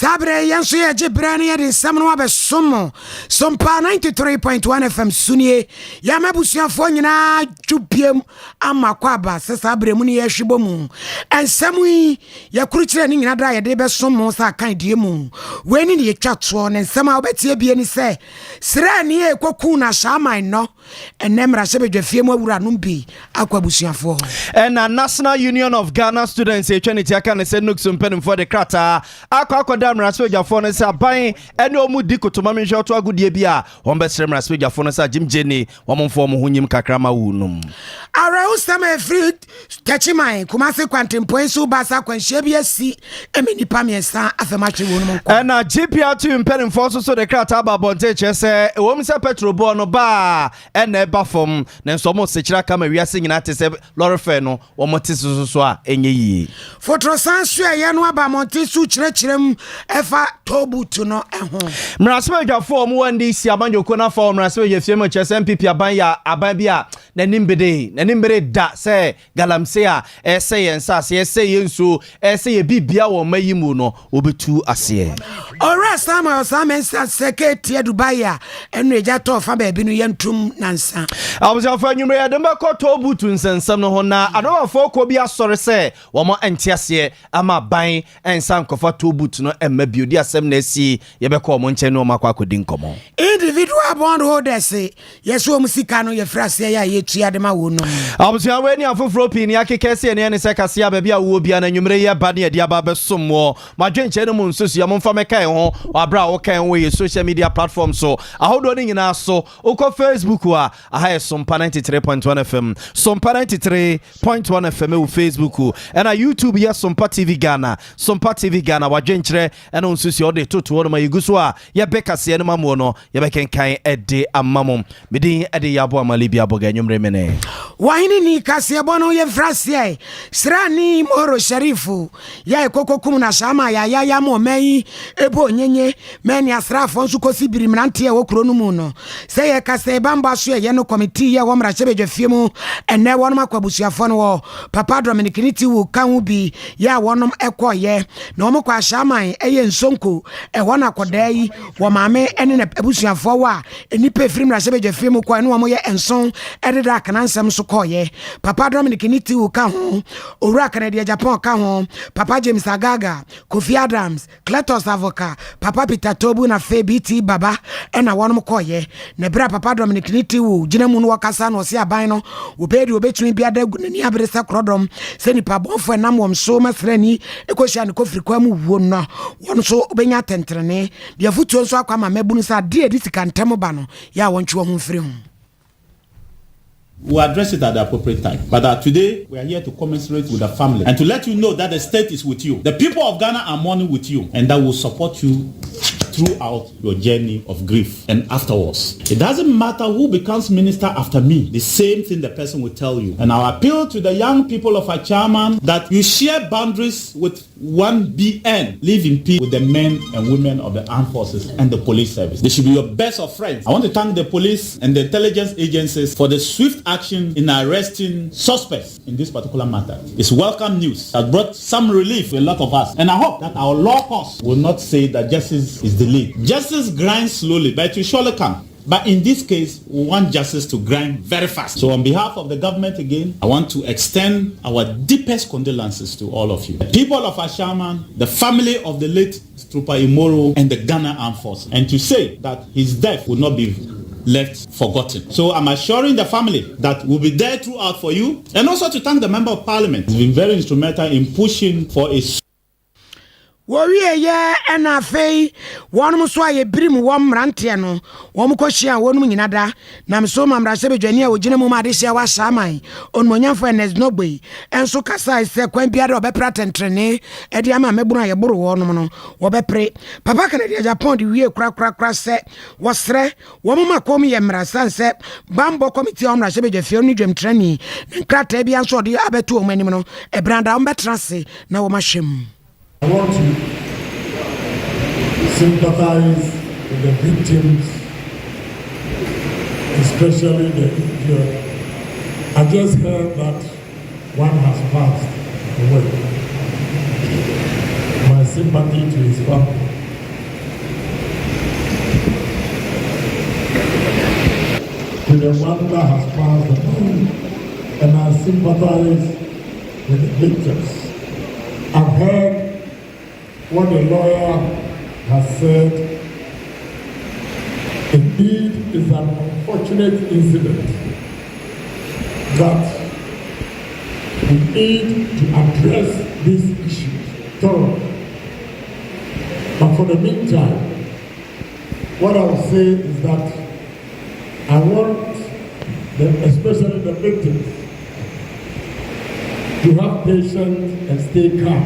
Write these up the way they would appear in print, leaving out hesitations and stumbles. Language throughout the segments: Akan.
Sabre Yansu ya Jibrani ya din Samno abe somo. Sompa 93.1 FM Sunye. Ya mebusia fo nyina twupiem ama kwaba se sabre mu ne ya hwebo mu. Ensemu yi ya kurukyire ni nyina da ya de be somo sa kan die mu. Weni ne yatwato ne nsema obetie bie ni se. Sra ni ekoku na shaman no. Enemra se bedwafie mu awura no bi akwabusia fo. And a National Union of Ghana Students etwenity aka ne se nuksum penim for the krata. Akwa damra se bedwafo ne se aban ene omu di kotoma menhwe to agudie bia wombesre mra se bedwafo ne se Jim Jenny womfo mo hunyim kakrama wunum. Ara usama free tachimai kumase kwantempo so basa kwanhye bia si emeni pamiesa afemache wonum ko. And a GPR2 penim for so the krata babonte che se wom se petrol bo no ba ene ba fom ne nso mo sekira kama wiase nyina te se lorfe no womote so a enye yi. Fotro sansu ye no aba monte su kirekirem efa tobutu no eho. Mrasme dwafo mo wandi si abanjoko na fo mrasme ye fiemo chese MPP aban ya aban bia na nimbere da se galamse a ese ye nsase ese ye nso ese ye bibia wo mayimu no obetu ase. Ora sama secretary Dubai a enu eja to fa ba bi no yentum nansa. Abusafo nyumre ya demba ko tobutu nsensam no ho na adofo ko bi asore se wo mo entiase ama ban ensam kofa tobutu no emma biodi asem na asi ye be ko mo nche no makwa akodi nkomo. Individual bond holders yeso musika no ye frase ya ye tua de ma wo no. Abusafo weni afofro pin ya kekese ne se kase abia wo bia na nyumre ye ba ne dia ba besomo madwenche no mu nsosu ya mo mfa mekai ho abra wo kan wo ye social media platform so ahodo ni nyina so uko Facebook wa aha Sompa 93.1 FM Sompa 93.1 FM u Facebook and a YouTube ya Sompa TV Ghana wadwenkyere and nsusu ode toto wo no mayiguso a ye bekase no mamu no ye bekenkan ede amamom medin ede yabo amalibia boga nyumre mene wahini ni kase bono ye frase srani moro sharifu ya ekokokum na shama ya mo mai ebo nyenye meni asrafo nsu kosi birimrante e wokro no mu no se ye kase bamba so ye no committee ye wo mra chebedwafie mu enne wonom akwabusuafo no wo papa Dominic niti wo kan wo bi ya wonom ekoye na wo mkwa shaman eye nsonko e wona akodai wo maame ene na abusuafo wa enipa firi mra chebedwafie mu kwa no wo ye enson ededa kanansam so koye papa Dominic niti wo kan ho owura Canada Japan kan ho papa James Agaga Kofi Adams Cletus Avoka papa Peter Tobu na FBT baba ena wonom koye na bra papa Dominic niti wo gina mu no wakasa no se aban no obedi obetumi bia da ni abresa krodom se ni pa bonfo na mom so masrani ekohia ne kofiri kwa mu wo no won so obenya tentrene bia futuo so akwa ma mabunu sa de edisika ntem ba no ya wonchwo ho mfiri ho. We'll address it at the appropriate time. But today, we are here to commiserate with the family and to let you know that the state is with you. The people of Ghana are mourning with you and that will support you throughout your journey of grief and afterwards. It doesn't matter who becomes minister after me. The same thing the person will tell you. And I appeal to the young people of our chairman that you share boundaries with 1BN. Live in peace with the men and women of the armed forces and the police service. They should be your best of friends. I want to thank the police and the intelligence agencies for the swift action in arresting suspects in this particular matter. It's welcome news that brought some relief to a lot of us. And I hope that our law courts will not say that justice is delayed. Justice grinds slowly, but it will surely come. But in this case, we want justice to grind very fast. So on behalf of the government again, I want to extend our deepest condolences to all of you. The people of Ashaman, the family of the late Trooper Imoro, and the Ghana Armed Forces. And to say that his death will not be left forgotten. So I'm assuring the family that we'll be there throughout for you. And also to thank the Member of Parliament. He's been very instrumental in pushing for a Warrior ye ena fei wonum so aye birim wom rante no wom kohia wonum nyinada na mso mamra sebedwane a ogina mu ma de hia wa shaman onmonyamfo enes nogbe enso kasa ise kwan biade obepra tentrene e de ama mebunu aye boro wonum no wobepre papa Canada Japan de wie kura se wosre wom makom ye mrasan se bambo committee omra sebedwafie no dwemtrani nkrata bia nso de abeto omanim no e branda ombetrase na wo mahwem. I want to sympathize with the victims, especially the injured. I just heard that one has passed away. My sympathy to his family. to the one that has passed on, and I sympathize with the victims. I've heard what the lawyer has said. Indeed, it's an unfortunate incident that we need to address these issues thoroughly. But for the meantime, what I will say is that I want especially the victims to have patience and stay calm.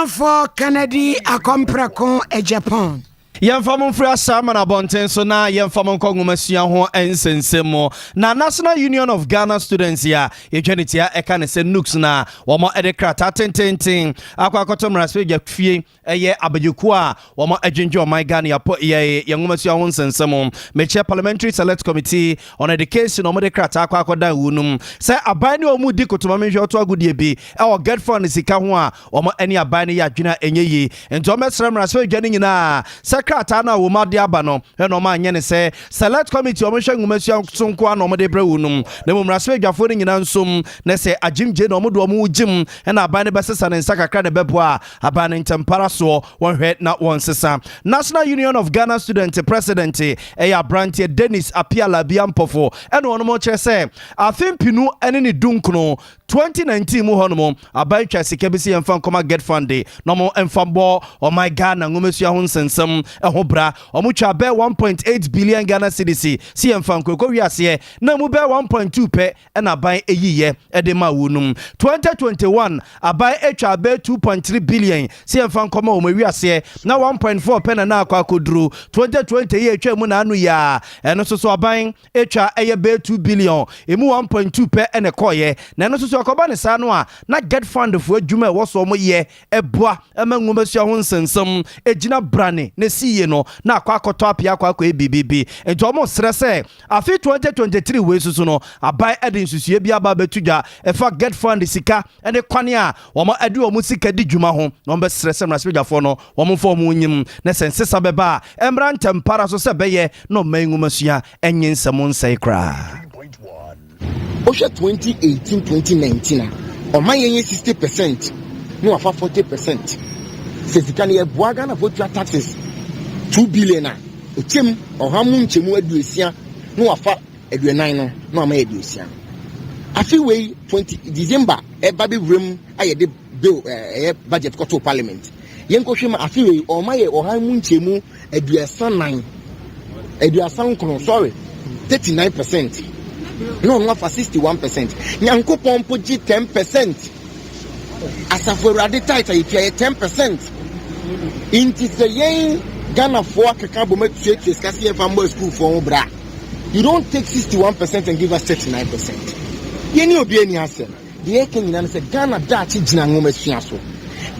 For Kennedy Akomprako e Japan. Yemfam free asama na bonten so na yemfam nkongomasuya ho ensensemo na National Union of Ghana Students ya yetwaniti ya eka ne se nooks na womo edekrata tententen akwakoto mraspe gafie eye abajuku a womo adwenje o my Ghana yapo ye yengomasuya ho ensensemo meche Parliamentary Select Committee on Education o modekrata akwakoda wunum se abani o mu di kotoma menhwe oto agudie bi e o get fund sika ho a womo eni abani ya adwena enyeyi ento mesra mraspe gani nyina krata na wo made aba no no ma anye ne se Select Committee o mo hwe ngumasua sonko a no mo de bra wonum na mo mraspe dwafo ni nyina nsom na se agimje no mo do mo ugim na aban ne besesa ne nsa kakra ne bebo a aban ntempara so won hwe na won sesa. National Union of Ghana Students President eya brantie Dennis Apiala Biampofo ene wono mo kire se afempinu ene ne dunkuno 2019 mu hono aban twa sika bi se yemfa nkoma get fund no mo emfambo o my Ghana ngumasua ho nsensem ehobra omutwa be 1.8 billion Ghana cedis si yemfa nkoko wiase na mu be 1.2 pe na ban eyiye ede ma wonum 2021 aban etwa be 2.3 billion si yemfa nkoma o wiase na 1.4 pe na akwakoduru 2020 ye etwa mu na anu ya eno so aban etwa eye be 2 billion emu 1.2 pe ene koye na eno so akoba ne sa no a na get fund fu adwuma e wo so mo ye eboa emanwumasua ho nsensem ejina brane ne siye no na akwakoto apia akwako ebibibi ento omo stresse afi 2023 we susu no abai ede nsusue bia ba betudwa efa get fund sika ene kwane a omo ade omo sika di dwuma ho no be stresse mrasbegafo no omo fo omo nyim na sensesa beba emra ntempara so se beye no manwumasua enyin nsemo nsai kra Osha 2018-2019 on my 60%, no afa 40%. Says can you Ghana for taxes 2 billion a chim or hamun chemu edusia no afa eduenine no ama edusia. Afi way 20 December e baby room aye de bill budget to parliament. Yenko hwema afi way or my or hamun chemu eduasa 9 eduasa nkron sorry 39%. No, not for 61%. Nyanko pompo ji 10%. Asafo radi title you pay 10%. Inti se yen Ghana for kakabo me tue skasi e fambo school for bra. You don't take 61% and give us 39%. Yeni obi eni asem. The eke nyina se Ghana dachi jina ngoma sua so.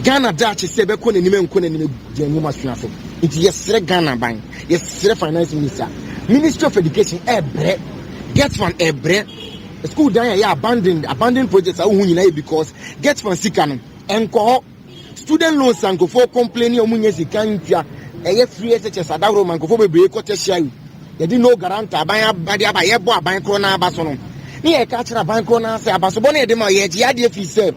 Ghana dachi se be ko nenime nko nenime je ngoma sua so. Inti yesre Ghana ban. Yesre finance minister. Ministry of Education bre get from ebre school down here abandoned projects are because get from sikano enko student loans and go for complaining omunye sikantia eye free SHS adawro man go for bebre ko tertiary they didn't know guarantee aban abade abaye bo aban kro na abaso no ni e ka kira aban kro na say abaso bo na e de ma ye ji ade fi se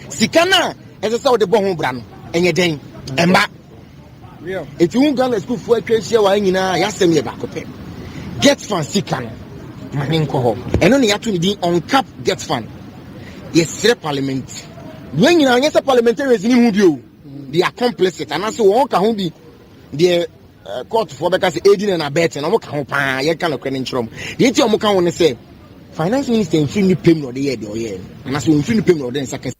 sikana ese say de bo ho bra no enye den emba if you Ghana school for atwa wa nyina ya sem ye ba ko pe get from sikano maninko ho eno ne yato ni din on cap get fund yes parliament when you are parliamentarians ni hu bio they are complicit and so won ka ho bi the court for because aiding and abetting no ka ho pa ye ka no kwene nchrom the enti o mo ka ho ne say finance minister in free pay no de ye de o ye and so in free pay no de second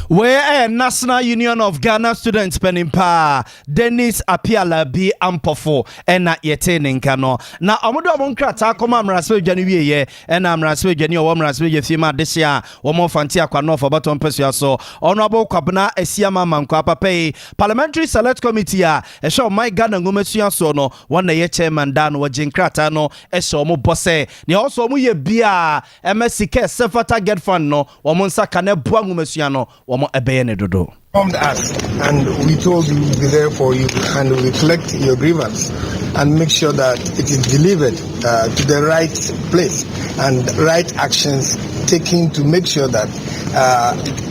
where National Union of Ghana Students Penimpa Dennis Apiala B Ampofo ena yete ninkano na omodo omkrata akoma mraswe dwani wieye ena mraswe dwani o mraswe je fima desia o mo fanti akwa no for baton pesua so honorable kwabna asiama mankwa papai Parliamentary Select Committee a ehwe my Ghana ngomasua so no wona ye chairman dan wo jinkrata no ehwe mo bose ne also mo ye bia MSK Sefata Get Fund no wo mo nsaka na bua ngomasua no Informed us and we told you we'll be there for you and we'll reflect your grievance and make sure that it is delivered to the right place and right actions taken to make sure that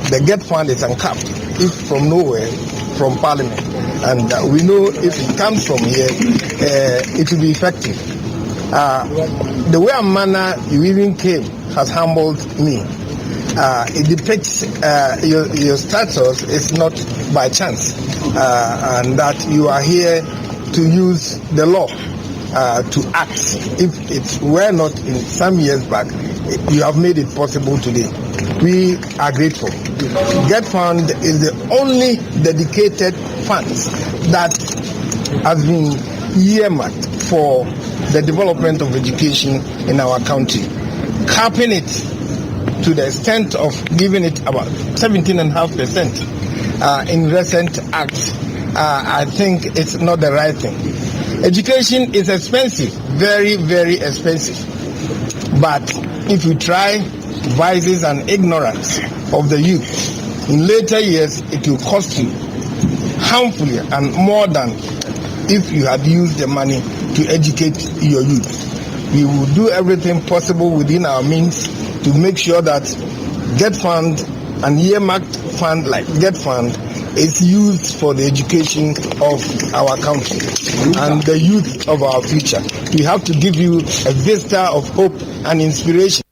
the GET fund is uncapped, if from nowhere, from Parliament. And we know if it comes from here, it will be effective. The way and manner you even came has humbled me. It depicts your status is not by chance, and that you are here to use the law to act. If it were not in some years back, you have made it possible today. We are grateful. GET Fund is the only dedicated fund that has been earmarked for the development of education in our country, capping it to the extent of giving it about 17.5% in recent acts. I think it's not the right thing. Education is expensive, very, very expensive. But if you try vices and ignorance of the youth, in later years it will cost you harmfully and more than if you had used the money to educate your youth. We will do everything possible within our means to make sure that GET Fund and earmarked fund like GET Fund is used for the education of our country and the youth of our future. We have to give you a vista of hope and inspiration.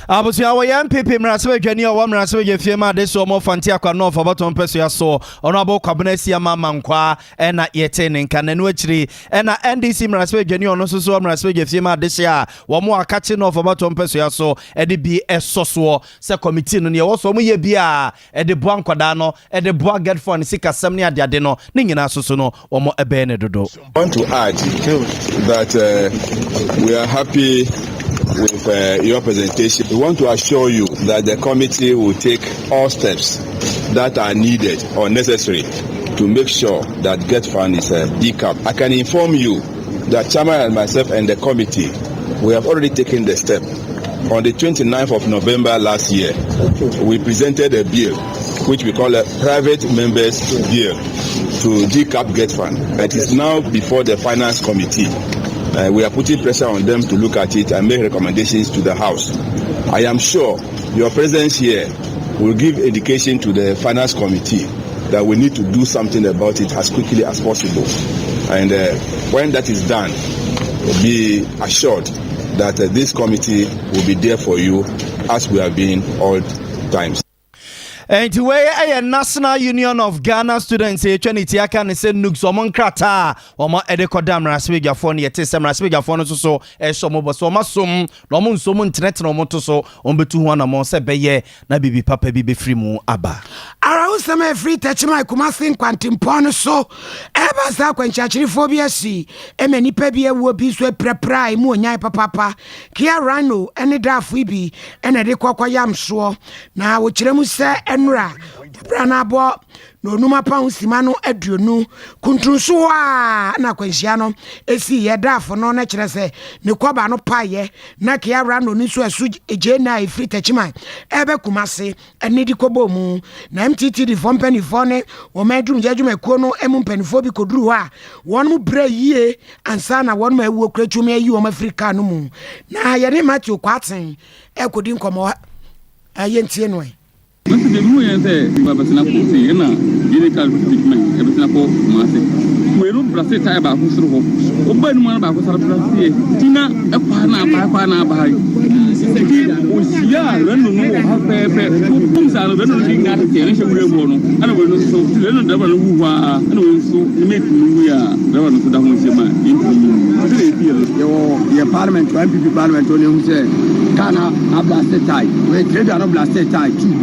Abusia wa yan pepe mrasebe dwani o mrasebe je fiema de so mo fanti akwa no for baton peso ya so ono abo kwabena sia mama nkwa na yete ne nka nanu akiri na NDC mrasebe dwani ono so mrasebe je fiema de sia wo mo akache no for baton peso ya so e de bi esoso se committee no ne wo so mo ye bia e de boa nkwada no e de boa GET Fund sika sam ne ade no ne nyina soso no wo mo ebe ne dodo. I want to add that we are happy with your presentation. We want to assure you that the committee will take all steps that are needed or necessary to make sure that GET Fund is decapped. I can inform you that Chairman and myself and the committee, we have already taken the step. On the 29th of November last year, we presented a bill which we call a private members bill to decap GET Fund. It is now before the finance committee. We are putting pressure on them to look at it and make recommendations to the House. I am sure your presence here will give indication to the Finance Committee that we need to do something about it as quickly as possible. And when that is done, be assured that this committee will be there for you as we have been all times. And to a National Union of Ghana Students, a Trinity, I can say Nux or Monkrata or more Edekodam Raswiga phone, yet some Raswiga phone so a somo so masum, no moon so internet no motoso, on betu one among Sebeye, Nabibi Papa Bibi Frimu Abba. Arousame free touch my Kumasin Quantum Pono so, ever sa when Chachriphobia see, many pebia will be so prepri, Munya Papa, Kia Rano, any draft we be, and a decoquayam so. Now, which say, Enra, Branabo, no numa pound simano eduno, Kuntrusua, na Quensiano, esi yada for no natural say, no coba no paye, Nakia Rano nisu a suj a jena free touchman, Ebe Kumase, and Nidikobo moon, Namtiti the Von Penny Fone, or Madrum Judgment Kono, Emun Penphobico Drua, one more bray ye, and sana one may work to me you on Africano. Now, I am at your quartering, Ecodin come I ain't seen way. Must be doing the Babasinapo, and Unical Treatment, Babasinapo, Martin. We don't blast it about who's through. Open one about what's up. Tina, a pana, by. Yeah, run no half paper. Who's out of the looking at the election real one. And we will so learn the one who are, and we so make we are the one to the Muslim. Your parliament, MPP parliament, who said, Ghana, a blasted tie. We trade on a blasted tie too.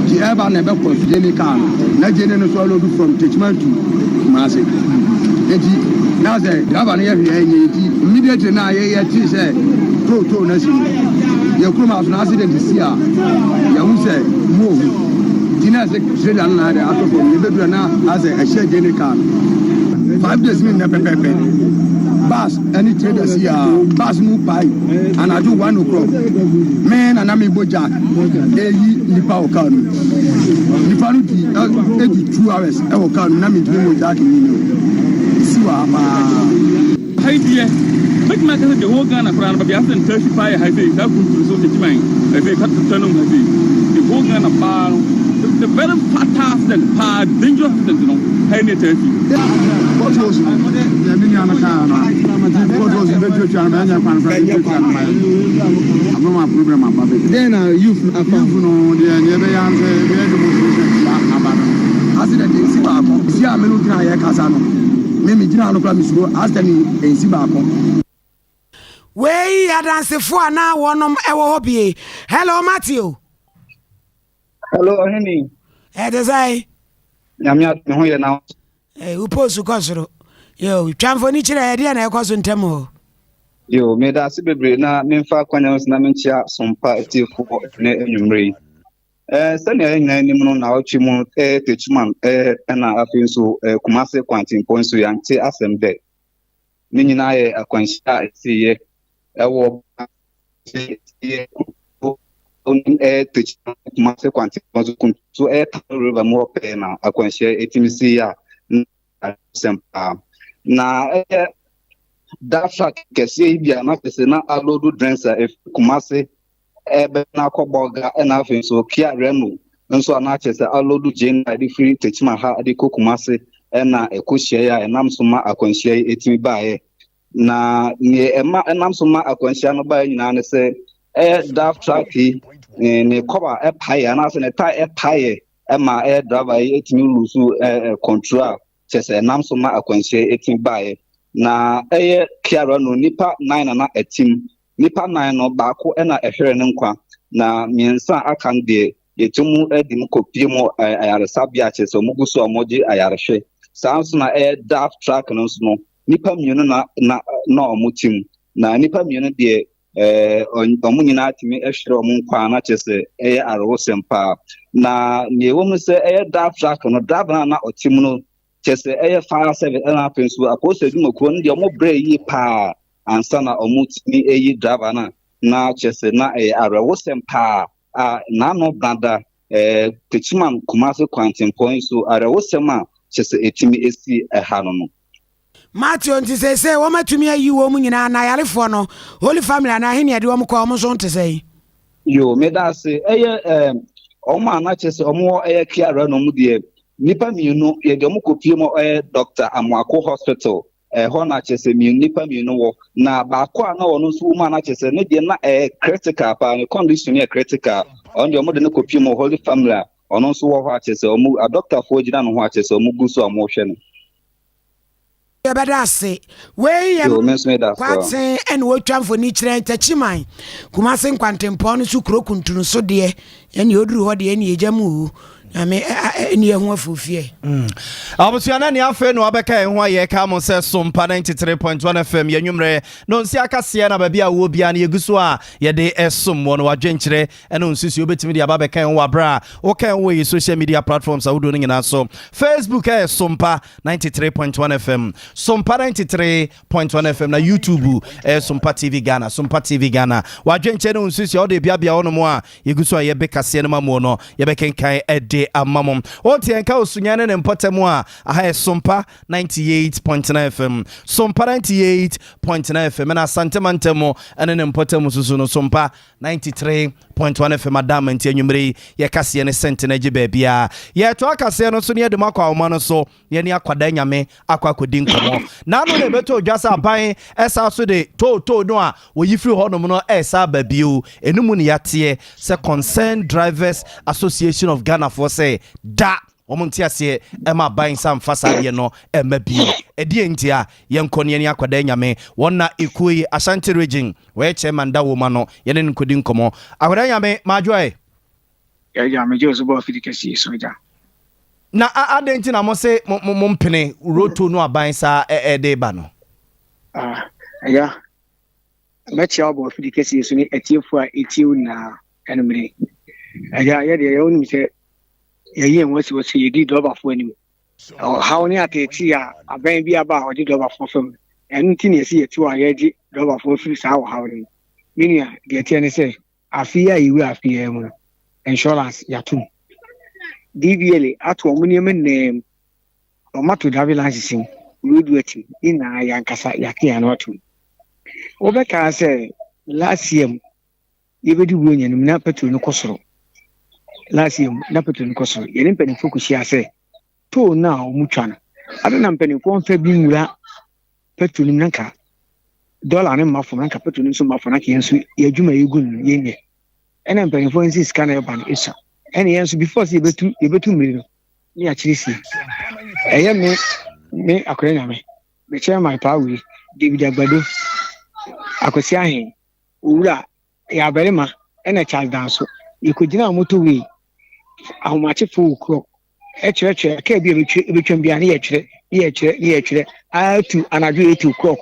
The ever never was Jenny Khan, not Jenny swallowed from Tichman to Massey. Now, the governor immediately now, he said, Pro to Nation. Your crew has an accident this year. You say, move. Tina said, Australian lad, after from the bedroom now, as a share Jenny Khan. 5 days mean never pay. Bus, any traders here, bus move by, and I do 1 o'clock. Man, and I'm a bojack. Nipa Okano. Nipa 82 hours. I will come. I'm in Jack in Siwa. here. Make my cousin the whole Ghana for an Babias 35 has a that could so the mine. I say cut to turn on the whole Ghana bar. The very fatal accident, dangerous accident, you know, any 30. What was the then youth accident in Sibako. See, I'm looking at Casano. Maybe General Plamisco asked me in Sibako. Way adance for now one ewo hobby. Hello Matthew. Hello, Henny. As I Yamia, no, you now. Who post Cosro? Yo, Chamfonichira idea and I cause in Temo. You made us be na Minfa Quanos Namincha, Sompa, for Numri. Sending any moon now, Chimon, Tichman, and I feel so, Kumase Quantin points to young tea as them day. Meaning I a quencha, see, a walk. Teach Master Quantum to air river more pay now. I can share 18 Sempa. Now, that fact can say, be enough to say, not a load of drenser if Kumase, Ebenako Boga, and nothing so Kia Renu, and so an artist, a load of Jane, I free teach my heart, the Kumase, and a Kushia, and I'm suma, I can share 18 by. Now, near Emma, and I'm suma, I can share no by, and say, daft tracky. Ne cover a pie and as a tie a pie Emma air driver 18 lose control chess and Namsoma acquainted 18 by na a Kiara no nipa 9 and a team nipa 9 no bako and a herenkwa na miensa akan de yetumu edimokopimo ayare sabiache so muguso amoji ayareshe sanso na air daft track no nipa mienu na omutim na nipa mienu de omunyina atimi ehwere omunkwa na chese aro sempa na ne womu se daft track no driver na otim no chese fire service na pensu apostle dumoko no de omo bre yi pa ansa na omutimi driver na chese na aro sempa na no branda techiman kumase quantum points so aro sema chese etimi esi ehano no Matthew nti say wo matumi ayi wo mu nyina na yarefo no holy family na hene de wo ko mo so nti say yo me da say omo anache say omo kiara no mu de nipa mienu ye de omo kopie mo Dr. Amwako Hospital ho na che say mienu nipa mienu wo na ba ko na wo no so mu anache say ne de na critical pa ne condition e critical on de omo de no kopie mo holy family ono so wo ho ache say omo doctor fo gina no ho ache say omo gu so omo hwe no better say we kwatin and we twan for ni kire ntachiman kumase nkwantempon so kuro kuntunu so de ene oduru ho de ene ejamu ame ene ehu afofie abusuana ne afa no abeka ehu aye ka mo se Sompa 93.1 FM yenwumre no nsi akase na ba bia wo bia na yeguso a ye de esom wo no wadwenkire ene nsisi obetimi de ababeka ehu abra wo kan wo yi social media platforms awudo no nyina so Facebook Sompa 93.1 FM Sompa 93.1 FM na YouTube Sompa TV Ghana Sompa TV Ghana wadwenkire no nsisi o de bia wo no mo a yeguso a ye beka se no mamu no ye bekenkan ede amamom oti enka osunyane ne mpotemu a aha Sompa 98.9 FM Sompa 98.9 FM na santemantemo ene ne mpotemu susu no Sompa 93.1 FM madam nti enwumre ye kase ne sente na gibe bia ye to akase no so ne de makwa awoma no so ye ne akwada nyame akwakodi nkomo na no ne beto dwasa aban esa so de to no a woyifiri honom no esa babio enumu ne yate se Concerned Drivers Association of Ghana for say da omonti ase ema ban sam fasade no emabio edie ntia yenkone ne akwada nyame wonna ekuyi Ashanti region we chairman da wo ma no ye ne nkodi nkomo akwada nyame majoe ya meje ozubo afidikasi soja na adenti na mo se mo mpene roto no aban sa ede ba no ya mechi obo afidikasi so ni etiefo a etiu na enumre ya ye de yoni se ye wasi ye di doba fo anim how ni ateti a aban bi aba ho di doba fo fam enti ne se yeti wa ye di doba fo firi sa wo how ni minia de tie ne se afia yiwe afia mu insurance yatum DVL ato omuni men o mato davi license road waiting ina yankasa yake ya no atum Obeka say last year yebedi wonya no na petrol no kosoro. Last year na petrol no kosoro. Ye mpani focus ya say to na omutwa no. Ade na mpani fo nfa bi nwura petrol no nka dollar ne mafo nka petrol no so mafo nka yenso ye adwuma yegu no yenye. Ena mpani fo nsi scan e ban esa. Ena yenso before say yebetu mmiri no ni achirisi. Eye me akonya me. Me chairman Pawi David Agbado akosi ahen owura ya berema ena Charles Danso yekogina motorway ahomache full clock echire ka bi ebetwam bia na ye chire atu anadwo 8 o'clock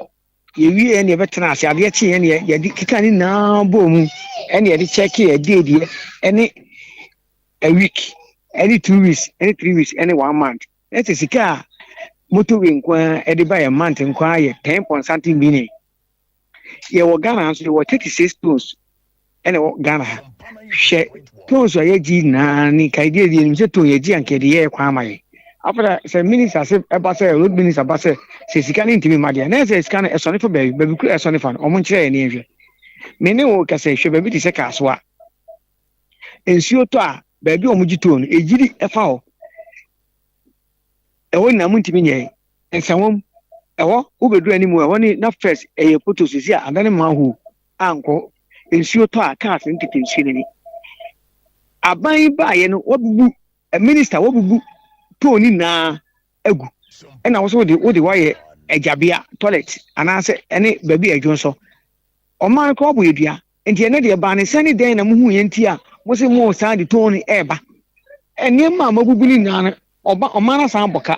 ye wi ene ye betena ase ade chi ene ye di kika ni na bomu ene ye di check ye dey ene a week any 2 weeks any 3 weeks any 1 month that is sika motorway nkwa ede ba ye month nkwa ye 10.something million ye wo Ghana so ye wo 36 tons ene wo Ghana she tons ye ji na ni kai die die ni se to ye ji anke de ye kwa amaye after say minister say eba say road minister ba say sika ni ntimi madia na say sika na esone for baby ku esone fa o mo nkire ye ni ehwe me ne wo ka say hwe baby di se kaso a ensuo to a baby o mo ji to no ejiri efa ho ewo na mu ntimi nye ensawom ewo obedu animu ewo ni na first eye photo sisi a adane ma hu anko ensuo to a cars ntete nsuo ni aban ba ye no wobubu minister wobubu to ni na agu ena wo so wode waye ejabia toilet anase ene baby adwo so oman ko obo edua enti ene de ba ne sani den na mu hu ye nti a mo se mo sa de to ni eba ene ma mabubu ni na omana san boka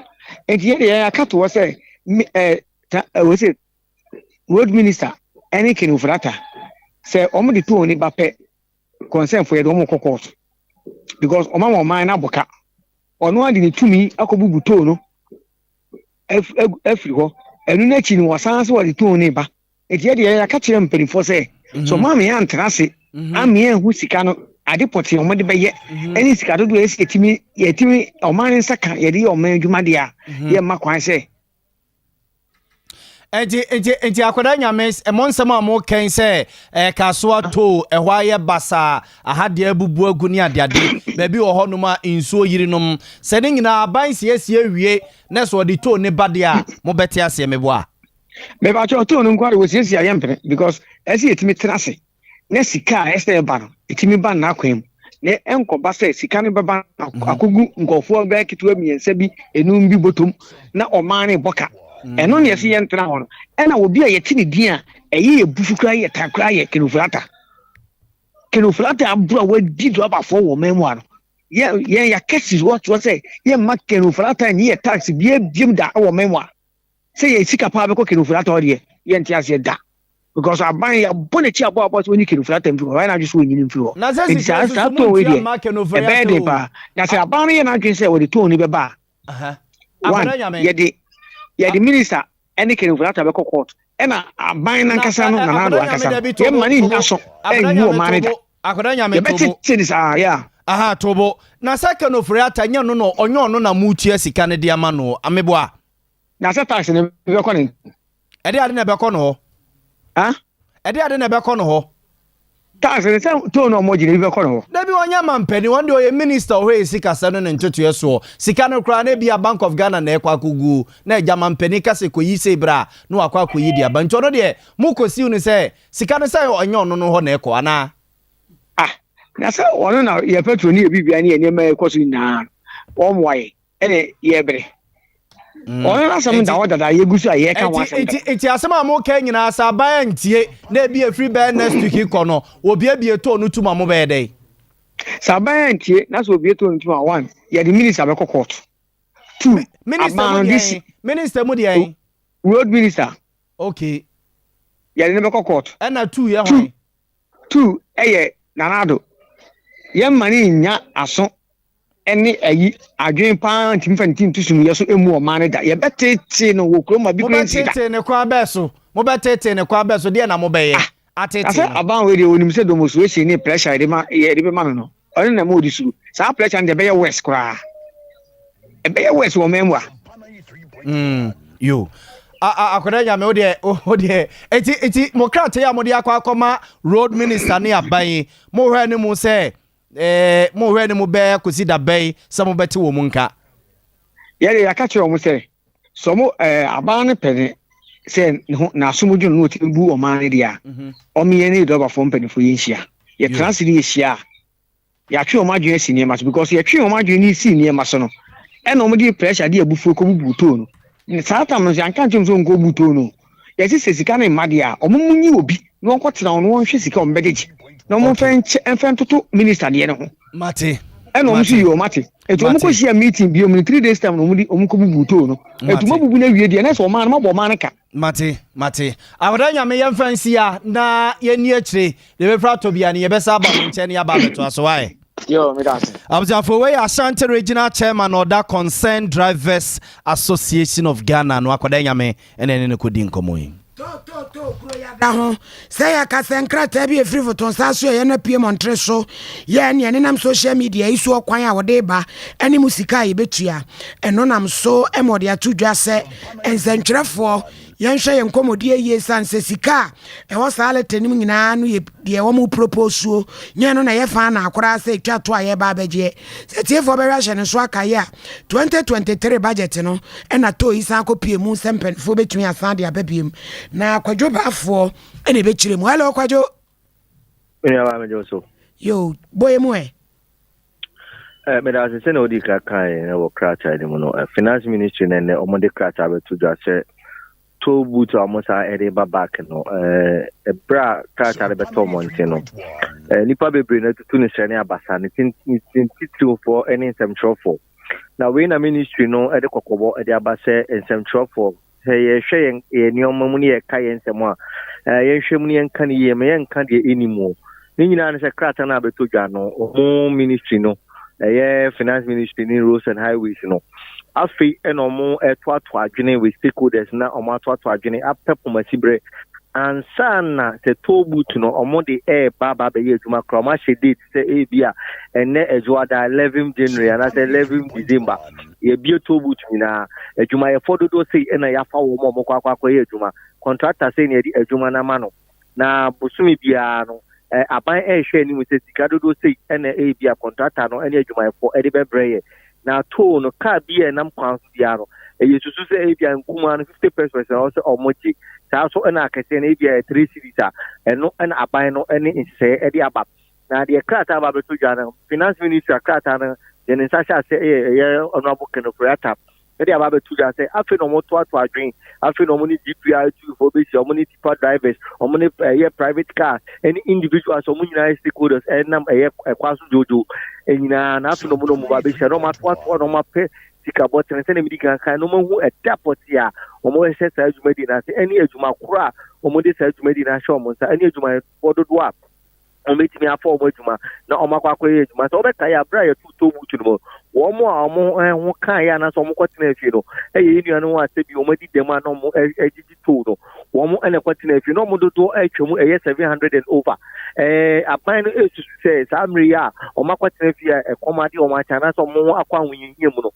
enti ye de akato wo se we say road minister any kin frata say omo de to ni ba pe concern for ye do mo court because oma na boka ono ade ni tumi akobubu to no afri ho enu na chi ni wasan se wo de to ni ba enti ye de aka kire mpani for say so ma me antra se ami ehu sika no ade poti omo de be ye eni sika do esi yetimi oma ni saka ye de oma adwuma de a ye makwan se enti akoda nyames emonsem amo ken se kasoa to ehwa ye basa ahade abubu agu ni adeade baby wo honum a insuo yirinom se ne nyina aban siesie wie na so de to ne bade a mo bete ase mebo a me ba cho to no nkware wo siesie ayempre because esi etimi trase na sika ese ba no etimi ba na akwam ne enkoba se sika ne baba akogu nkofo ba kitwa miensa bi enum bi botom na omane boka eno ne yesi yentra ho ena obi a yeti ne din a eye ebufu kra ye takra ye kinoflata abura wadi do abafo wo memu ano ye ya kesi what say ye ma kinoflata ni ye tax bi biem da wo memu a say ye sika pa be ko kinoflata o de ye ntiase da because aban ya bonechi abo so ni kinoflata mfi why na just wo nyini mfi ho it just to we de e be pa na say aban ye na dwen say wo de to ni be ba ye the minister any kind of that be court ena aban na nkasa no na do akasa ye mani nya so enwu o manager akoda nyame tobo aha tobo na second of reata nya no no onyo no na mutua sika ne de ama no ameboa na se tax ne be ko ne ade ade na be ko no ho ade ade na be ko no ho tax ne se to no mo jire be ko no ho da bi onya mampani wonde oye minister o he sika sa no ne ntoto yeso sika no kra na bia Bank of Ghana na ekwa kogu na eja mampani kase koyi se bra no akwa koyi dia ba nto no de mu kosi unu se sika no se onyo no no ho na ekwa na na se ono na ye petrol ni bibia ni ene ma ekoso na o moye ene ye bre ono na sam da wada ye gusu aye ka wasem enti asema mo ka nyina asa ba ntie na bi free by next week kono obi abie to no tuma mo be dey saba ntie na so obi to no tuma 1 ye the minister be court 2 minister mu dey road minister okay ye the be court and na 2 ye ho 2 eye nanado ye mani nya aso eni ayi adwen pa ntimfantim tusum yeso emu o manager ye betete no wo kroma bi plenty da betete ne kwa beso mo betete ne kwa beso de na mo beye atete asa aban we de onim se demonstration ni pressure de ma ye de be ma no oni na mo disuru sa pressure de be ye west kra e be ye west wo memwa yo akoda nyame o de eti mokrate ya mode akwa road minister ne aban mo hwe ne mu se mo hwe ne mu be kosi da ban se mo beti wo mu nka yare ya ka kire mo se so mo aban ne pene se na asomudwo no ti bu o man ne dia o me ye ne doba fo mpani fo yinhia ye transfer ye hia ya twe o madwe asi ne ma because ye twe o madwe ni si ne ma so no e no mo di pressure di abufu ko bubu to no ni sata mo yan kan tum so ngo buto no ye si sesika na made a o mo munyi obi no onko tena no won hwe sika o mbegeji no mo fan toto minister de ne ho mate e no mo si yo mate eto mo ko share meeting bi o mo 3 days time no mo di o mo ko bubu to no eto mo bubu na wie de na so man mo bo man ka mate akoda nyame yem fancy a na ye ni akire de be fra to bia ne ye be sa ba nche ne ya ba beto aso wae yo me that Abjafo we Ashanti regional chairman of that Concerned Drivers Association of Ghana no akoda nyame ene ne kodi nkomo yi kuro ya da ho say ya ka senkrata bi efri foton sa so ye na pie montre so ye ne nam social media isu okwan a wode ba eni musika ye betua eno nam so emode atudwa se ensentwerefo yenhwe ye nkomodi ye sanse sika e ho sale tenim nyina no ye de wo mu propose nye no na ye fa na akora se twa to aye ba beje se tie fo be hwe ne so akaye a 2023 budget no e na to isan ko pie mu sempen fo betumi asan de ababiem na kwadwo bafo e na be kire mu hello kwadwo me ba me joso yo boy mu me da se no di ka kai na wo kracha de mu no finance ministry ne omode kracha be to dwa se to boot almost a back no a bra kracha be to monte no nipa bebre na tutu ne hye ne abasa ne tin for any central for na we na ministry no e de kokobo e de abase central for ye hwe ye nioma mu ne ye ka ye nsem a ye hwe mu ne ye kan ye me ye kan de enimu ni nyina ne se kracha na be to dwa no o ministry no ye finance ministry ni roads and highways no afi enomo to adwene with stakeholders na omo to adwene apepo masibre ansana se tobu to no omo de baba be yeduma kroma she date se bia ene ejuada 11 January and 11 December ye bia tobu to na ejuma ye fododo sei ena ya fa wo mo kwakwa yeduma contractor sei na ejuma na mano na busumi bia no aban hwe ni mu se sika dodo sei ena bia contractor no ene ejuma ye fo e de bebreye na to no ka bia nam kwan bia no yesusu se bia nkuma no 50% also omoji sa so na akese na bia 3 series eno na aban no ene nse e de aba na de krata aba beto jana finance minister krata na de nsasha se honorable kenokrata e de aba beto jana se afi no moto ato adwen afi no mo ni GPI 2 for base mo ni tipa drivers mo ni private car any individuals mo nyina stakeholders nam kwaso jojo enyina na afi no mo ba be share no matwa no mape sika botre se na mi dikan kan no mo hu depot ya mo se sa adwuma di na se any adwuma kura mo de sa adwuma di na show mo sa any adwuma fododo a o metimi afọ mo adwuma na o makwa ye adwuma so o beka ya bra ya tuto butu no wo mo a mo ho kan ya na so mo kwatena afi no ye nua no wa se bi o madi dem na mo ejiji to no wo mo ene kwatena afi no mo dodo atwa mu 700 and over aban no esu se sa mri ya o makwatena afi e komade o ma cha na so mo akwa nwunyie mu no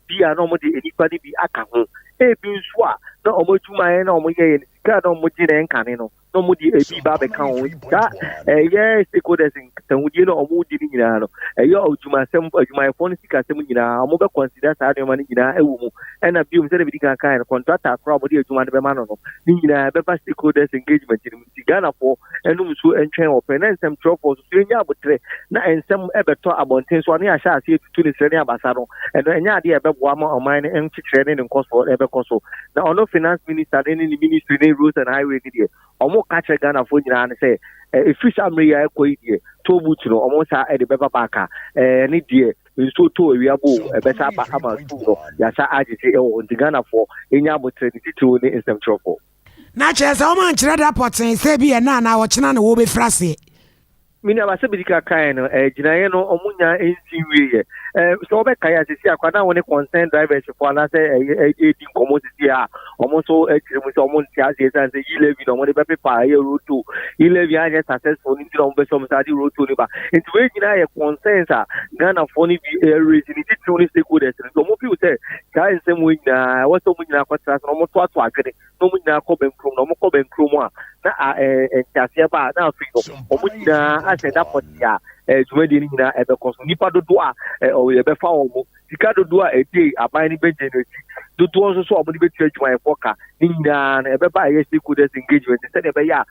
bia no mo de enipa ni bi aka ho bi nso a na o mo adwuma ye na o mo ye sika na o mo gire nkane no no mo di ebi ba be kan ho da ye stakeholders in tanwudie no o mo di ni nyina no ye adwuma sem adwuma ye phone sika sem nyina o mo be consider sa de ma ni nyina ewu mu na bi o se de bi kan kan contractor akra mo di adwuma de be ma no no ni nyina be ba stakeholders engagement ni ti Ghana for enum so entwen open and sem trofo so nya abotre na ensem ebeto abonten so na ya sha ase tutu ni sere ni abasa no enya ade ebe boa ma oman en chichire ni nkoso ebe koso na ono finance minister ni ministry ni roads and highway ni de omo kache Ghana for nyina ne say efisha mria ekoi die tobutu no omo sa e de beba baka ni die nso to ewiabo ebe sa ba ama tu no ya sa agisi e o Ghana for enya abotre ni titi ni instem trofo na chese o man kire report se bi na wo kina na wo be frase mina ba se bi ka kan no ginaye no omunya ensiwie so be kaya sisi akwada woni concern drivers for na say e komo sisi a omo so ekiri so omo ntia say say yi levy no mo de be paper ye road to yi levy anya successful ni no be so mo sa di road to ni ba nti we nyina ye concerns a Ghana for ni bi raising it to ni stakeholders so mo feel say kai nsem we nyina what so mo nyina kwatra so mo to agede no mo nyina ko benkrum no mo ko benkrum a na ntiasia ba na afi no mo nyina aseda potia jumedi ni nyina ebe koso nipa dodo a o ye be fa omo sika dodo a ede aban ni be generate dodo nso so omo ni be tia juma e foka ni nyina ebe ba ye stakeholders engagement say ebe ya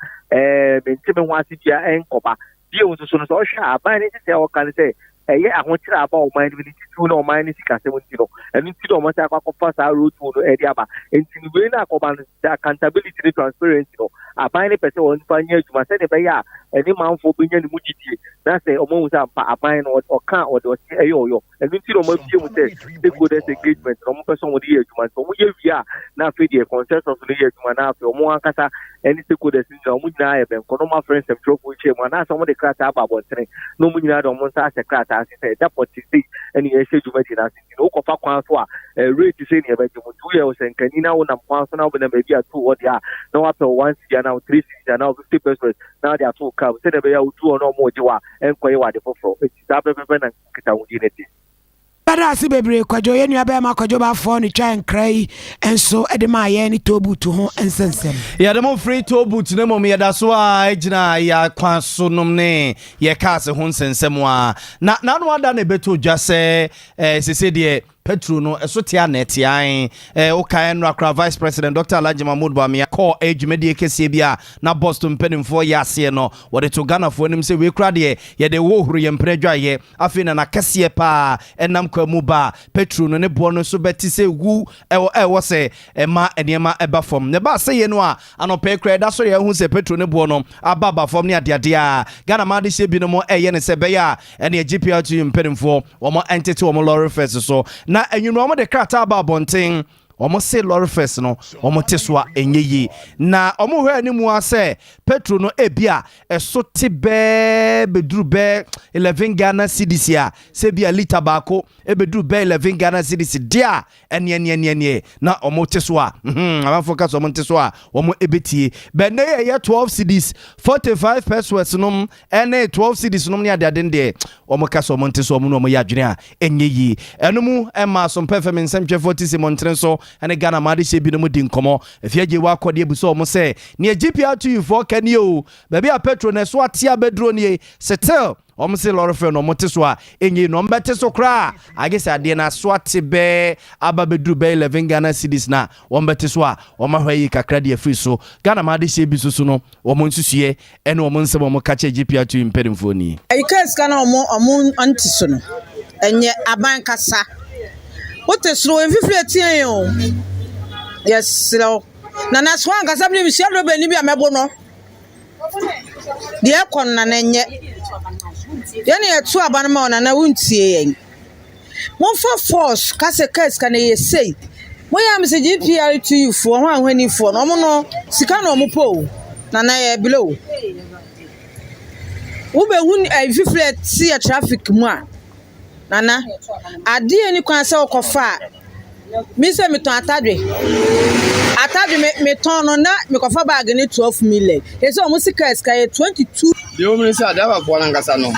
mentime ho asibia enkoba die nso so no so hwa aban ni say o kan say ye ahotira aba o man ni titu na o man ni sika 70 no enu ti do mo say akwakofa sa road to no area aba enti we na akoba no accountability and transparency no aban ni pese won fa nya adwuma say ebe ya any man for be nya ni mugidie na say o mo say aban no o kan o do say eyo enu ti do mo bie mu say stakeholders engagement no mo pese won dey adwuma so mo ye via na fe dey consensus no ye adwuma na fe o mo ankasa any stakeholders no mo nyina ye ben kono ma friends em trofo che mo na so mo dey krata aba bontre no mo nyina do mo sa se krata as say that policy any ye se adwuma di na sin no ko fa kwan so a rate say ne be mo 2 years nkani na wo na kwan so na wo na be bia 2 wo dia na wa pe 1 year na 3 years na 50% na dia to come say ne be ya wo 2 no mo ji wa enkoye wa de foforo e ti da be na kita wo di ne ti Badasi bebre kwajo ye nua be ma kwajo ba fo ni twa nkrai enso ede ma ye ni tobutu ho ensensem ya de mo free tobutu ne mo me da so a ejina ya kwaso nom ne ye kase ho ensensem a na no ada na beto dwa se sese de Petro no eso tia netian o kan no akra vice president Dr. Alhaji Mahmoud Bamia call age media kese bia na Boston penimfo ya se no wode to Ghana fo nim se we kra de ye de wo huru ye mpredwa ye afi na kese pa enam kwa mu ba Petro no ne bo no so beti se gu wo se ma enema eba fom ne ba se ye no a anope kra da so ye hu se Petro ne bo no ababa fom ne ade a Ghana ma de se bi no mo ye ne se be ya ene GPL to penimfo wo mo entity wo mo lorry first so na enyuno omo de krata ba bonten omo se lorry first no omo teswa enyeyi na omo hwe animu ase Petro no ebia esote be bedru be 11 Ghana cedis a se bia liter baako ebedru be 11 Ghana cedis dia ene na omo teswa am focus omo teswa omo ebetie be na ye 12 cedis 45 pesos no ene 12 cedis no ne ade de omo kaso omo teswa omo no omo ya adwene a enyeyi enumu ema Sompa FM 40 montren so ene Ghana ma de she bi no mudi nkomo efiaje wa akode ebuso omo se ne GPL to you for kan yo baby a Petro na so atia bedro ne settle omo se lorry fe no mote so a enyi no mbete so kra agese ade na so ate be aba bedru be 11 Ghana cedis na ombete so a omo hwayi kakra de afri so Ghana ma de she bi so no omo nsusue ene omo nsem omo kache GPL to impedimfo ni ikas kana omo anti so no enye aban kasa what is slow and 50 yo yes slow na na so anga sabli mi shado be ni bia mebo no de ekon na nenye ye na etu aban ma ona na wuntie yen won fa force kase case kana ye say mo ya mi se GPL to you for ho anhani for no mo no sika no mo po na na ye below wo be hun 50 see traffic mu a nana ade ni kwan se okofa mi se mi ton atadwe me ton no na me kofa bag ni 12 million e se o musika ska 22 de o mi se adaba fo na ngasa no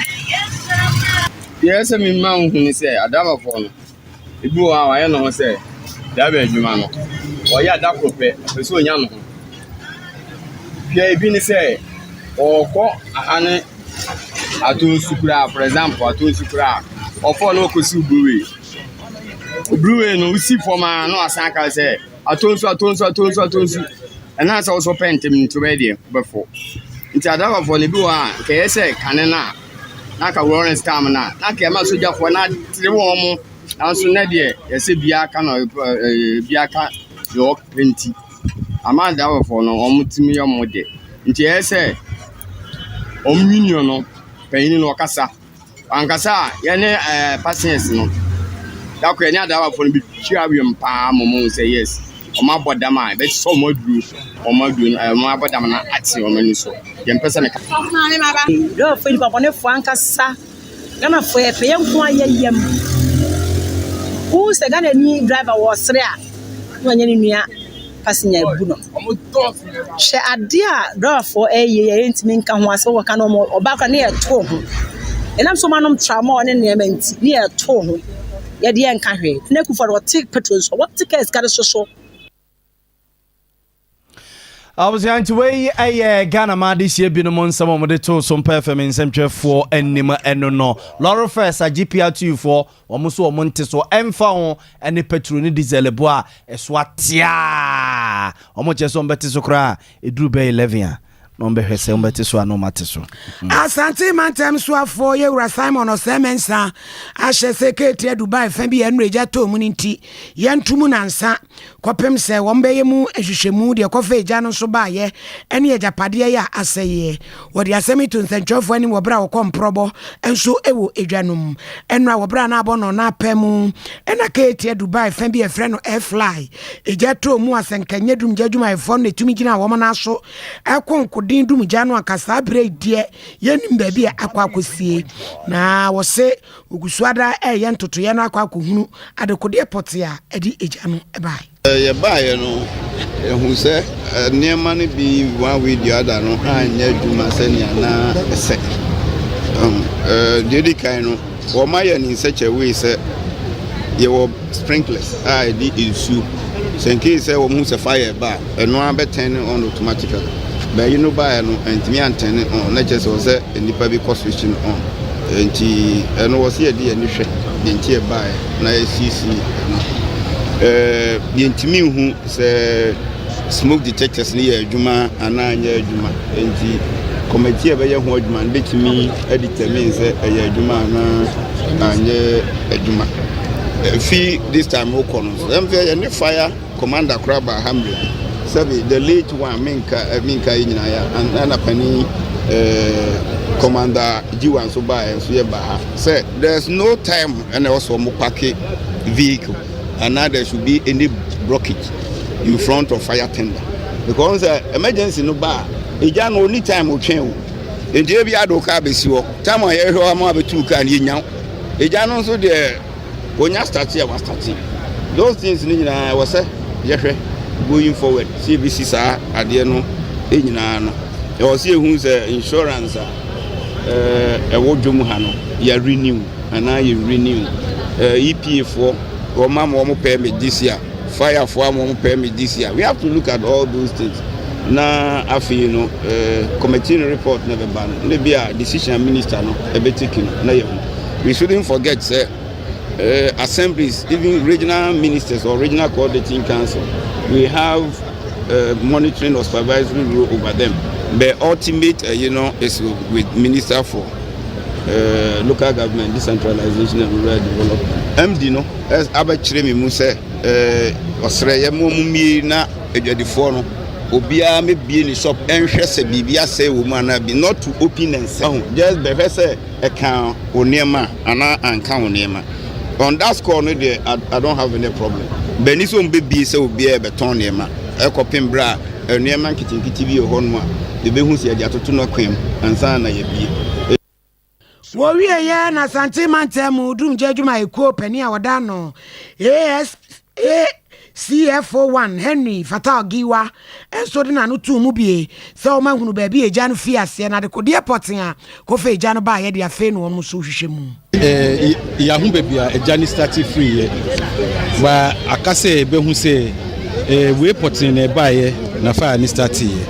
ye se mi ma hu ni se adaba fo no ebi wa ye no se da ba adwuma no o ya da prope e se onya no pia ebi ni se o ko ahane atun sukura for example atun sukura ofo no kosi brewe no usi forma no asanka say atonsu ena sa so pentem to be there before nti adawa for ne bi wa ke yese kane na ka warrant scam na ka ma soja for na tire wo mo anso na de yese bia ka no bia ka yo 20 ama adawa for no omutimi yo mo de nti yese omunion no peyin no kasa ankasa yene patience no da ko enya dawa fo no bi twa wiem pa momo say yes o ma bodama be so moduru o ma bodama na ati o mani so ye mpesa me ka do fo ni papa ne fo ankasa gana fo e pe ye nko ayem who say Ghana ni driver was rea no anya ni nua passenger bu no she ade a driver for ye ntimi nka ho ase wo ka no oba ka na ye to ho enam so manom trauma on ne enti ne ye to ho ye de nka hwe na ku for what take petrol so what tickets got so I was going to weigh a Ghana ma this year been among some of the tools some perform in some for anima and no. Laura first a GPR2 for almost a month so M4 and the petrol diesel bois a swatia. Almost just on better so cry it drew bay 11. Number her say better so no matter so. Asante mantem so for ye Simon or Semensa ashe secretary Dubai Fembi Enreja to muninti yentumu nansa kwapem se wombeye mu ehwehwemu de kofa gya no so ba ye ene ye japade ya aseye wo de asemi to nsentwofo ani wo bra wo komprobo enso ewo edwanum enra wo bra na abono na pemu ena ketie Dubai Fembi e frɛ no airfly egya to mu asenkanye dum jadwuma e fon ne tumi gina wo na so ekon din dum janu akasa bre die yenim ba bia akwakosie na wo se ogusuada ye ntoto ye na akwakohunu adekode potia edi ejanu ebai ye bae no ehu se niema ne bi one way the other no anya dwuma se ne na se dedi kan no wo ma ye ni such a way se ye wo sprinklers di issue senke se wo mu se fire ba eno abeten on automatically but you know by no and me antene on na just was nipa bi cost switching on enti eno was here di ani hwe enti e by na cc enti hu se smoke detectors ni adwuma ana anya adwuma enti committee e be ye ho adwuma ndetimi determine se e adwuma na anya adwuma fi this time o kono em fe ye fire commander kraba hamle the late one minka yina ya and apani commander Jiwan so ba and so ba say there's no time and also mo pack vehicle and now there should be any blockage in front of fire tender because emergency no ba eja no only time o twen o eje bi adoka besi wo time aye hwa ma betu ka ne nya eja no so de onya start here was starting those things ni nyina was say yehwe going forward CBC sa ade no enyina no e wo se ehun se insurance e wodwom ha no ya renew ana ya renew EPA for wo ma mo permit this year fire for mo permit this year we have to look at all those things na afi you know committee report never ban le bia decision minister no e be taking na ye we shouldn't forget say assemblies, even regional ministers or regional coordinating council, we have monitoring or supervisory role over them. The ultimate, is with Minister for Local Government, Decentralization and Rural Development. MD, no, as Abachiremi Muse, Australia, Mummi na Ejadifono, Obia may be in the shop, and Shessa Bibia say, woman, be not to open and sound, just the vessel account, Onyema, and count Onyema. On that score, I don't have any problem. Beniso baby say be a beton nema. A copin bra, a nearman kitchen kitty or honma. The behus ya to no cream and sana ye be. Warrior ya na santimantemu dum jejuma eko pani awadano. Yes, CF01 Henry Fatal Giwa enso de na no tu mu bie se o ma hunu ba bie gya no fiase na de kodie poten a ko fe gya no ba ye de afe no no so hwehwemu ya hu baby a gya ni start free ye wa akase be hu se we poten na ba ye na fa ni start ye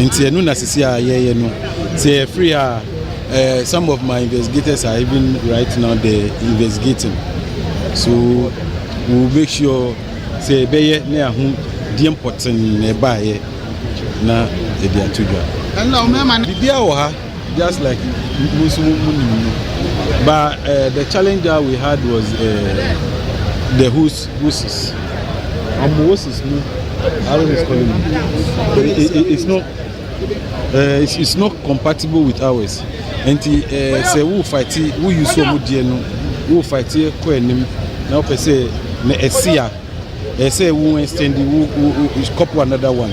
nti enu na sisi a ye no say free a some of my investigators are even right now they investigating, so we'll make sure say beye na hu di important na baye na e dia tudwa and now man bibia wo ha just like but the challenge that we had was the horses no I don't know calling it's not compatible with ours and say who fight who use so much no who fight ko enim na per se na esia say who extend who couple another one,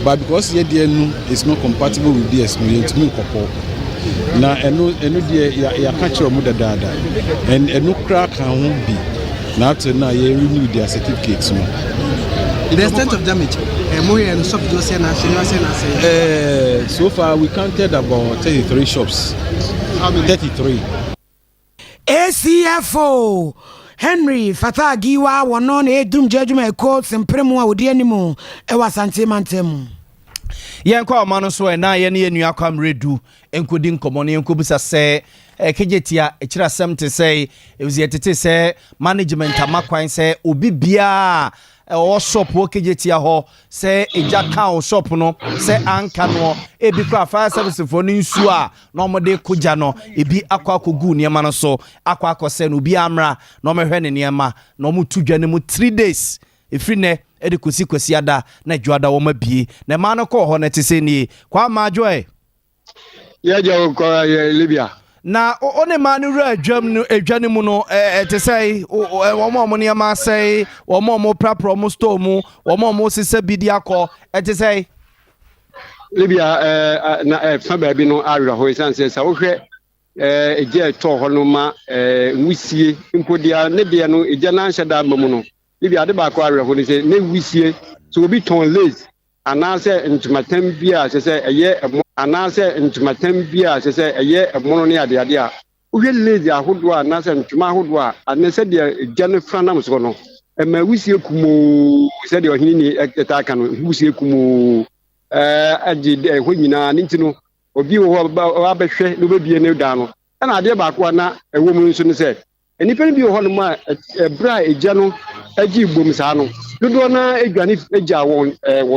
but because here the no is not compatible with this no yet me couple na eno there ya catch your mother dada and eno crack can be Now to now, you renew their certificates. The extent of damage, so far we counted about 33 shops. 33. ACFO Henry Fatagiwa wono na edum jejuma eko sempremu a odi animu e wasante mantem. Yenkwa omano so na ye ne enua kwam redu enkodi nkomo ne enkobusa se kejetia ekira semte se ewietete se management amakwan se obi bia o shop wo kejetia ho se eja kan shop no se anka no ebi kwa fire service for no nsu a no mode koja no ebi akwa kogu niema no so akwa akose no bi amra no mehwe ne niema no mutu dwane mu 3 days efri ne edi kosi ada na dwada wo mabie na ma no ko ho na tese ni kwa ma joy ya jawo ko Libya na one ma no ra adwam no adwane mu no tesai wo mo niema sei wo mo prapro mo store mu wo mo sisa bidi akọ tesai Libya na fa ba bi no awra ho isanse sa wo hwe eje to ho no ma wusie mpodia ne de no eje na nhyeda mamu no Libya de ba ko awra ho ni se ne wusie so obi ton lace anase ntumatam bia se eye anase ntumatam bia se eye mono ne ade a uhwe lace ahodo anase ntuma ahodo a anase de eje ne franam so no ma wusie kumu se de ohini ni etaka no wusie kumu agi ho nyina ne ntino obi wo ba behwe no bebie ne da no na ade ba ko na ewo mu nso ne se enipa ne bi ho no ma bra eja no agi bom saa no dodo na edwane eja won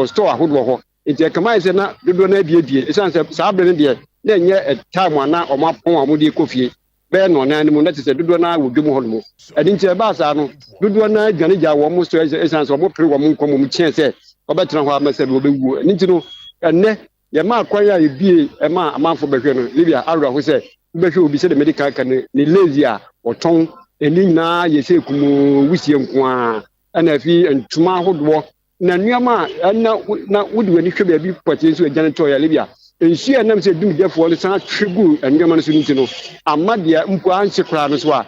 store ahodo ho enti kama ise na dodo na biebie esan se saa bre ne de na enye time ana o mapon amode kofie be no na ne mu na tese dodo na wodwom ho no edi nti ba saa no dodo na edwane ja wo mu store esan se o mo pre wo mu nkomo mu chien se obetra ho amase do bewu nti no enne ye ma kwan ya ebie e ma amanfo behwe no Libya awra ho se behwe obi se de medical kan ni lazy a oton eni na ye se kumu wisie nko a ana fi ntuma hodo na nuama na wodi wani hwe ba bi pɔte so agane to ya Libya enhia nam se dum defo no san twegu nuama no so nti no amade mpo anche kra no so a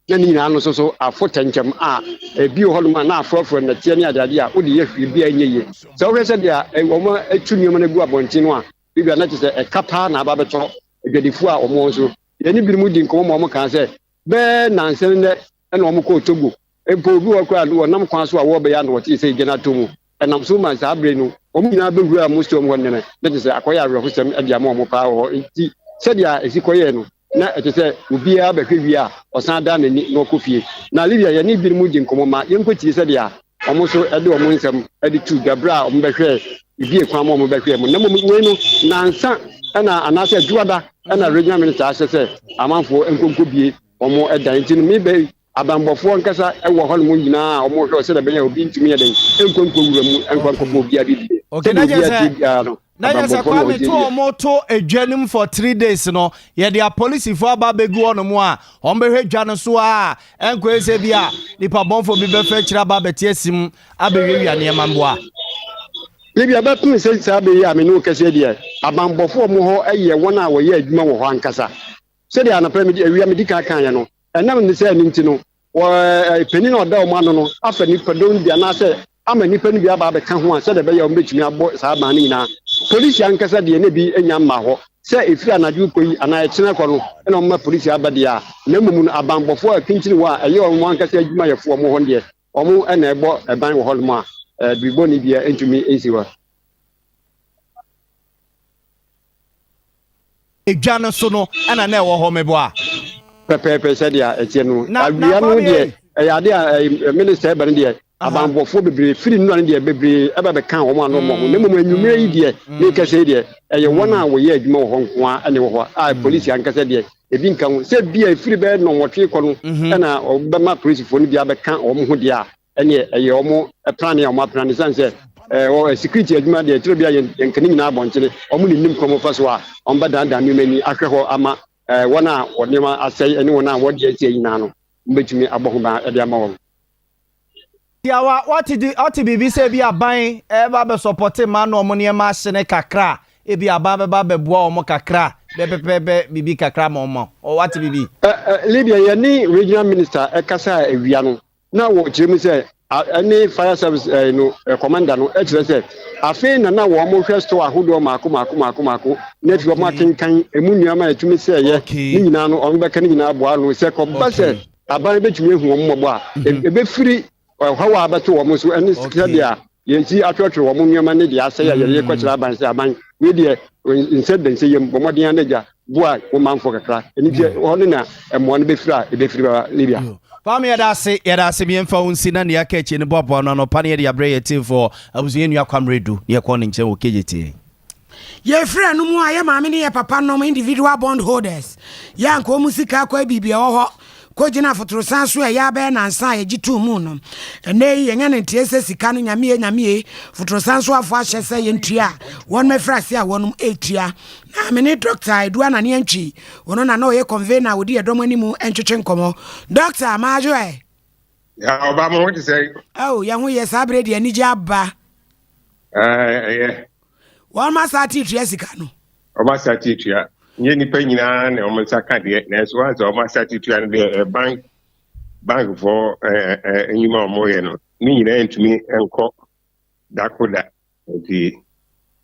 na ni na no so afotanchem a ebi ho no ma na afrofro na tie ne adade a wodi ye hwe bi anyeye so wo se dia wo atu nuama na gu abonti no a Libya na te se ekapa na aba beto edwadifo a omo so ye ni birimu di nkomo mo kan se be nansen ne na omo ko Togo empo bi wo kwa do nam kwan so a wo be ya no wote se gena tomu enam so man sa abre no omo nyina be wura mo stom won ne na te se akoya awre ho sem ade ama omo pa ho nti se dia esikoye no na te se obi a be hwe a osan da na ni no kofie na Libya ye ni birimu di nkomo ma ye nkoti se dia omo so ede omo nsem ede tu gabra omo be hwe ibi ekwan ma omo be hwe mo na mo we no nansa na anase duada na regional minister asese amanfo enkonko bie omo edan tin mi be abambofo nkasa ewo ho no nyina omo hwe se da benya obi ntumi yeden enkonko wura mu enkonko bo bia bi okay na je kwa me to omo to adwanim for 3 days no ye dia police fo aba begu ono mu a ombe hwe dwa no so a enko ese bia nipa bonfo bi be fa kira ba betie sim abehwe wi ane mamboa Libya ba tumi se sa be ya me no kase dia abambofo mo ho eye wona wo ye adwuma wo ho ankasa se dia na premier ewia me dika kan ya no enam ne se nti no wo peni na oda o ma no afa ni pedon dia na se ama ni peni bia ba be kan ho a se de be ya o betumi abo sa ba ni na police ankasa de ne bi enya ma ho se efiri anadu koyi ana ekene ko no na ma police abadia na mumu abambofo akinchiri wa eye o mo ankasa adwuma yefo mo ho de o mo na ebo eban wo ho mo a biboni bia entumi esiwa edwane so no ana na ewo ho mebo a pepepe se dia etie no awia no de eyade a minister ebe de abambofo bebre firi no de bebre ebe be kan wo ma no mo na mo anwumre yi de ne kase de eye wona wo ye adwuma wo ho nko a ne wo ho a police ankasa de ebi nkan se bia firi be no wotwe ko no na be ma police fo no bia be kan wo ho de a ene eye omo plan ya omo plan sanse o security adwuma de tiro bia yenkani nyina abonchire omo nim komo faso a omba dan dan mani ahwe ho ama wona wonema asai ene wona wodi atie nyina no mbetumi aboho ba ede ama wo ya what bibi se bi aban ba be support man no omo ne ma hye kakra e bi aba be boa omo kakra be bibi kakra ma omo o what bibi Libya ye ni regional minister ekasa ewia no na wo chim say any fire service commander no e kire say afi na wo mo hwe store ahodo mako na ti wo ma kenkan emu nuama etumi say ye ni nyina no on be kan nyina aboa no say ko ba say aban betumi ehu wo mmogbo a e be firi hawa abeto wo mo so any secret dia yenti atwetwe wo mo nuama ne dia say ye kwakira aban say aban we dia incident say yem bomodin anaja boa wo manfo kakra eni die ono na emo no be firi ba Libya. Fami yada se biemfa unsi na ne aka echi ne bobo no no pane ya bre yeti for abuzu enu akwamredu ne ko ne nche wo kejeti ye frɛ no mu a ye maame ne ye papa no individual bond holders ya nko musika kwa bibia wo ho ko gina fotoro sanso ya ba na nsa ye gitu mu no ene ye nya ne tie se sika no nyame fotoro sanso afo ahye se ye ntua won me frase a wonum etua na me ne doctor Edua na ne antwi wono na no ye convener wodi ye dom animu entwetwe nkomo doctor maajo ya oba mo ti say oh ya hu ye sabre de ani aba yeah won ma sa ti tua sika no o ma sa ti tua nye nipa nyina na o ma sa ka de na so as o ma sa ti tua de bank for enyima o mo ye no ni nyina entumi enko dakoda nti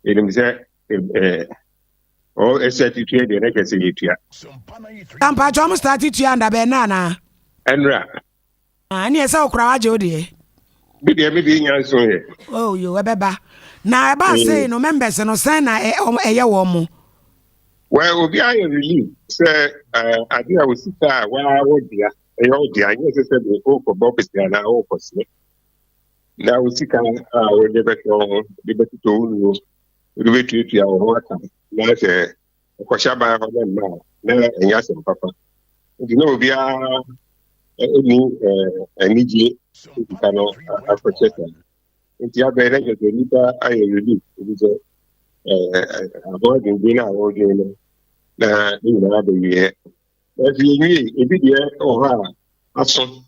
enim se o esati tua de na kese yetua ampa chom start tua nda be na enra ani esa okura waje ode bi de nya so ye oh yo ebeba na eba say no members no say na eye wo mo well obi ayo relief say adia wo sita wa wo dia eyo dia anya say be o ko bobis dia na o ko se na wo sika wo de be to wo de be tu ya wo aka na say ko shaba ho na enya se papa ndi no obi eniji kano akocheka nti abere ke nipa ayo relief obi avoid ngina awodele na ina be ye ebi ni ebi de o ha aso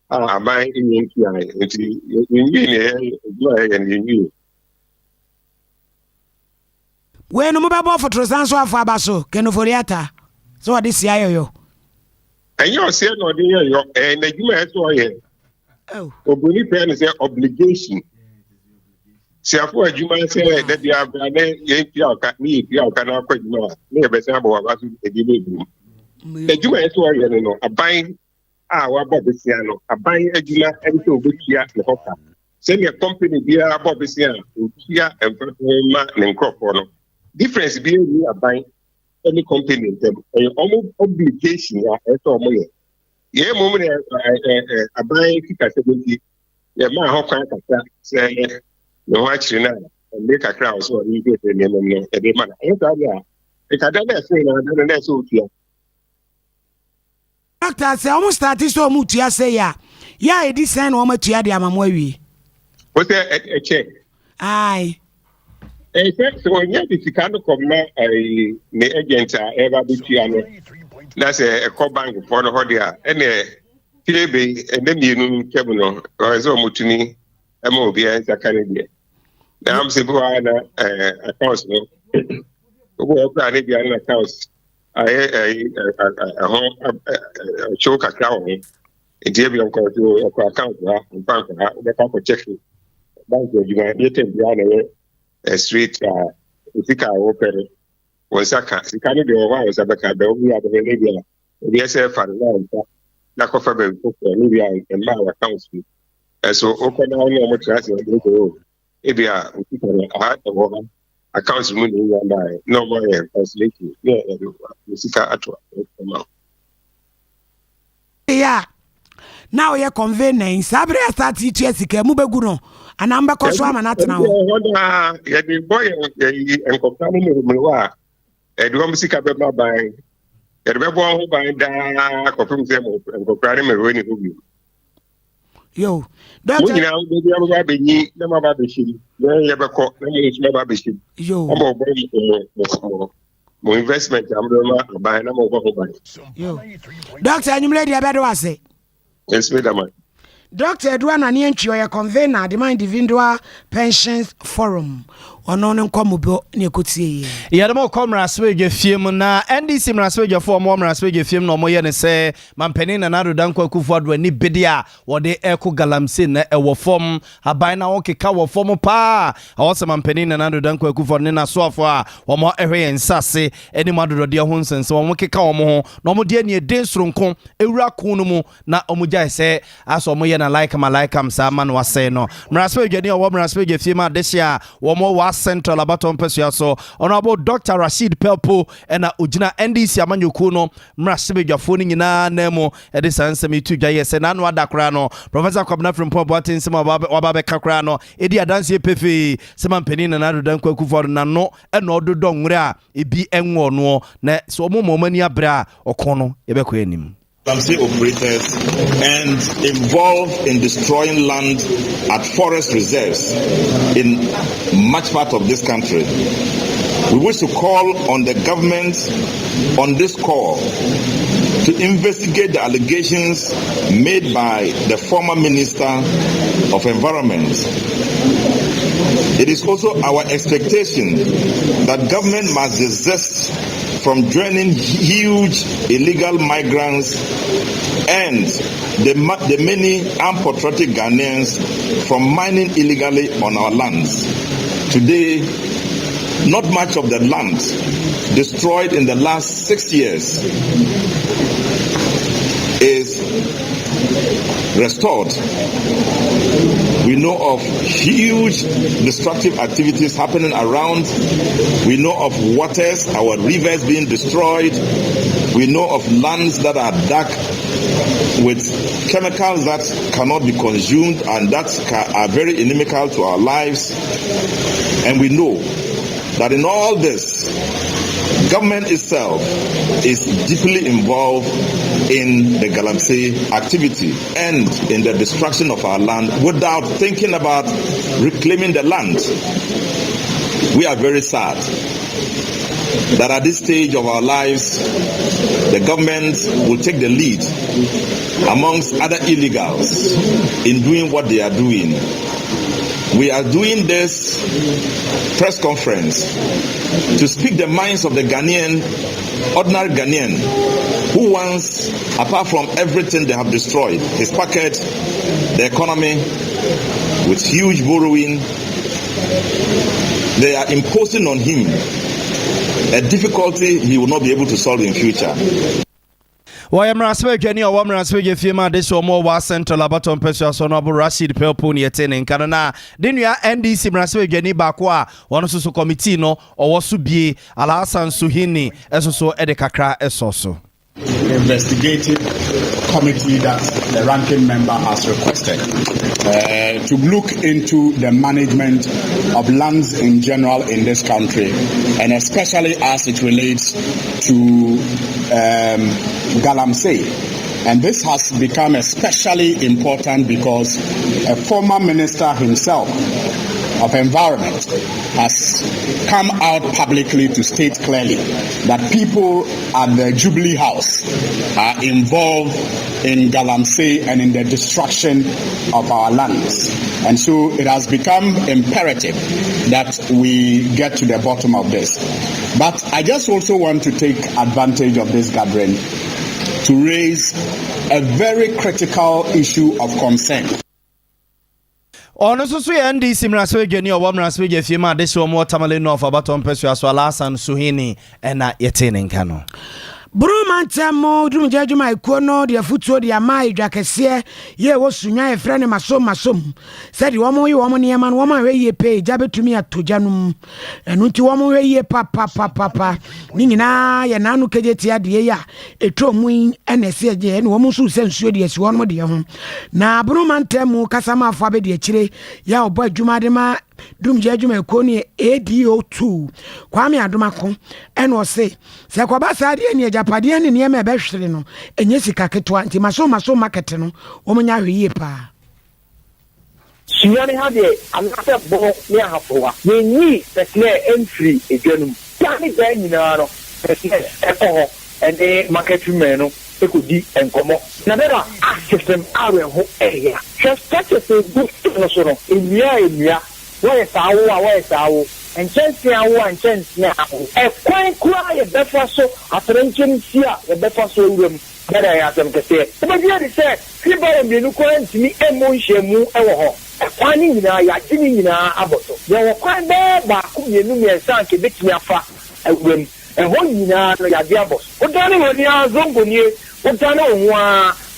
abai ni nti ai nti ni ne do ai ni we no mobile for sanso afọ abaso kenoforiata so what this ayo enyo se no de yo na juma eso ye obuni pen say obligation si afọ adwuma se de dia bra ne ye pia oka ni pia oka na akọ adwuma ne be se abo wa so edi bebu adwuma eso ye no aban wa bob sia no aban adwuma enso obekia ne hoka se ne company bia bob sia okia enfama ne nkropọ no difference bi ni aban any company them almost obligation eso mo ye mo me aban kika sebenti ye ma ho kan kaka se no wa chiri na make a crowd so you get the name no e be man e ta dia e ka da na say na so otua doctor say almost start so mutua say ya e di sen wo matua de amamo awie o say e check ai so when you sika no come na ne agent ever be tua no that's a bank for no hodia ene plebe ene mienu kemu no so mutuni ema obi an sakane dia na am se bo na accounts no obo opera ne dia na accounts show kakra ho e bi on ko to account ha bank ha be ka ko check bank you ma be tem dia na street sika opera wonsaka sika ne de wa wonsaka da obi ade ne dia obi ese fa na ko fa be ko ni bia e ma accounts so open na no mo trust e go e bia sika ne wo accounts mu ni ya no more facility sika atwa yeah now you convenience sabre start to sika mu begu no anamba ko so ama na tena ho ya di boy enko plan ni wa e do mu sika be ma ban e be bo ho ban da ko fum se mo enko plan me ro ni ho bi yo doctor ni na do ba be ni na ma ba be shi na ye be ko na ye shi ba be shi yo mo investment am do ma ban na mo ko ban yo doctor anyumle dia be do ase yes madam Dr. Edua na ne antwi o convener the individual pensions forum ono ne nkomobo ne ekotie ye de mo komraswe fiem na NDC mraswe fo mo mraswe fiem no mo ye ne se mampani na nado danko akufo ado ani bede a wode eko galamse na ewo fom aban na wokeka wo fom pa awose mampani na nado danko akufo ne na soafo a wo mo ehwe nsase eni madodo de ho nsense wo mo keka wo mo ho no mo de ne den soronko ewura ko no mu na omugya se aso mo ye na like am sa man wase no mraswe ni wo mraswe fiem a desia wo mo wa central abaton pesua so honorable Dr. Rashid Pelpo ena ojina NDC amanyoku no mraswe dwafo ni nyina na mo e de sansemi tu dwaye se na no adakra no Professor Kwabena Frimpong Boatin sema wababe kakra no edi adanse pefe sema mpani na nado danko akufo na no ena ododo nwure a ebi enwo no na so mo mani abra okono yebekọ enim. Galamsey operators and involved in destroying land at forest reserves in much part of this country. We wish to call on the government on this call to investigate the allegations made by the former Minister of Environment. It is also our expectation that government must desist from draining huge illegal migrants and the many unpatriotic Ghanaians from mining illegally on our lands. Today, not much of the land destroyed in the last 6 years is restored. We know of huge destructive activities happening around. We know of waters, our rivers being destroyed. We know of lands that are dark with chemicals that cannot be consumed and that are very inimical to our lives. And we know that in all this, government itself is deeply involved in the Galamsey activity and in the destruction of our land without thinking about reclaiming the land. We are very sad that at this stage of our lives, the government will take the lead amongst other illegals in doing what they are doing. We are doing this press conference to speak the minds of the Ghanaian, ordinary Ghanaian, who wants, apart from everything they have destroyed, his pocket, the economy, with huge borrowing, they are imposing on him a difficulty he will not be able to solve in future. Why mraswe gani o mraswe fima de so mo wa central abaton pesua so no Rashid Pelpo ne yetene nkana na de nua NDC mraswe gani ba ko a wono so committee no owo so bie Alhassan Suhini eso ede kakra eso so investigative committee that the ranking member has requested to look into the management of lands in general in this country, and especially as it relates to Galamsey. And this has become especially important because a former minister himself of environment has come out publicly to state clearly that people at the Jubilee House are involved in Galamsey and in the destruction of our lands. And so it has become imperative that we get to the bottom of this. But I just also want to take advantage of this gathering to raise a very critical issue of concern. Ono so NDC mraswe gani o mraswe je fima de so mo tamale no of abaton pesua so Alhassan Suhini ena yetene nkano. Bruma ntamo dum jejuma ikono de futuo de amai dwakese ye wo sunwa e frene masom said wo mo ne ma no wo ma ye pe ja betumi atojanum enu nti wo mo ye papa ni nyina ye nanu kejeti ade ya etro mu enese je ene wo mo su sensuo de esi wo no de ho na bruma ntamo kasama afa be de akire ya obo adwuma de ma dum jejuma ikoni ADO2 kwame adomako ene o se kwa saade ene japade ene ne me be hwere no enye sika ketwa nti maso market no o munya hweye pa Siani hade anase bo ne ahafowa ye ni pesle entry edwanum tani ba nyina no pesle ekoho ene market men no ekodi enkomo na bera system awe ho eya just such a good no so no enua why sawo nkyɛnse awo a nkyɛnse awo ɛkwan kura yɛ bɛfa so atrenkyɛm si a yɛ bɛfa so awuram bɛda yɛ asɛm kɛseɛ wobɛgyina de sɛ fibara mmienu kora ntumi ɛmmɔ nhyiamu ɛwɔ hɔ ɛkwan ne nyinaa yɛagye ne nyinaa abɔ so yɛwɔ kwan bɛɛ baako mmienu mmiɛnsa anka ɛbɛtumi afa awuram ɛhɔ nyinaa no yɛade abɔ so wodane w'ani a zongonie wodane wo ho a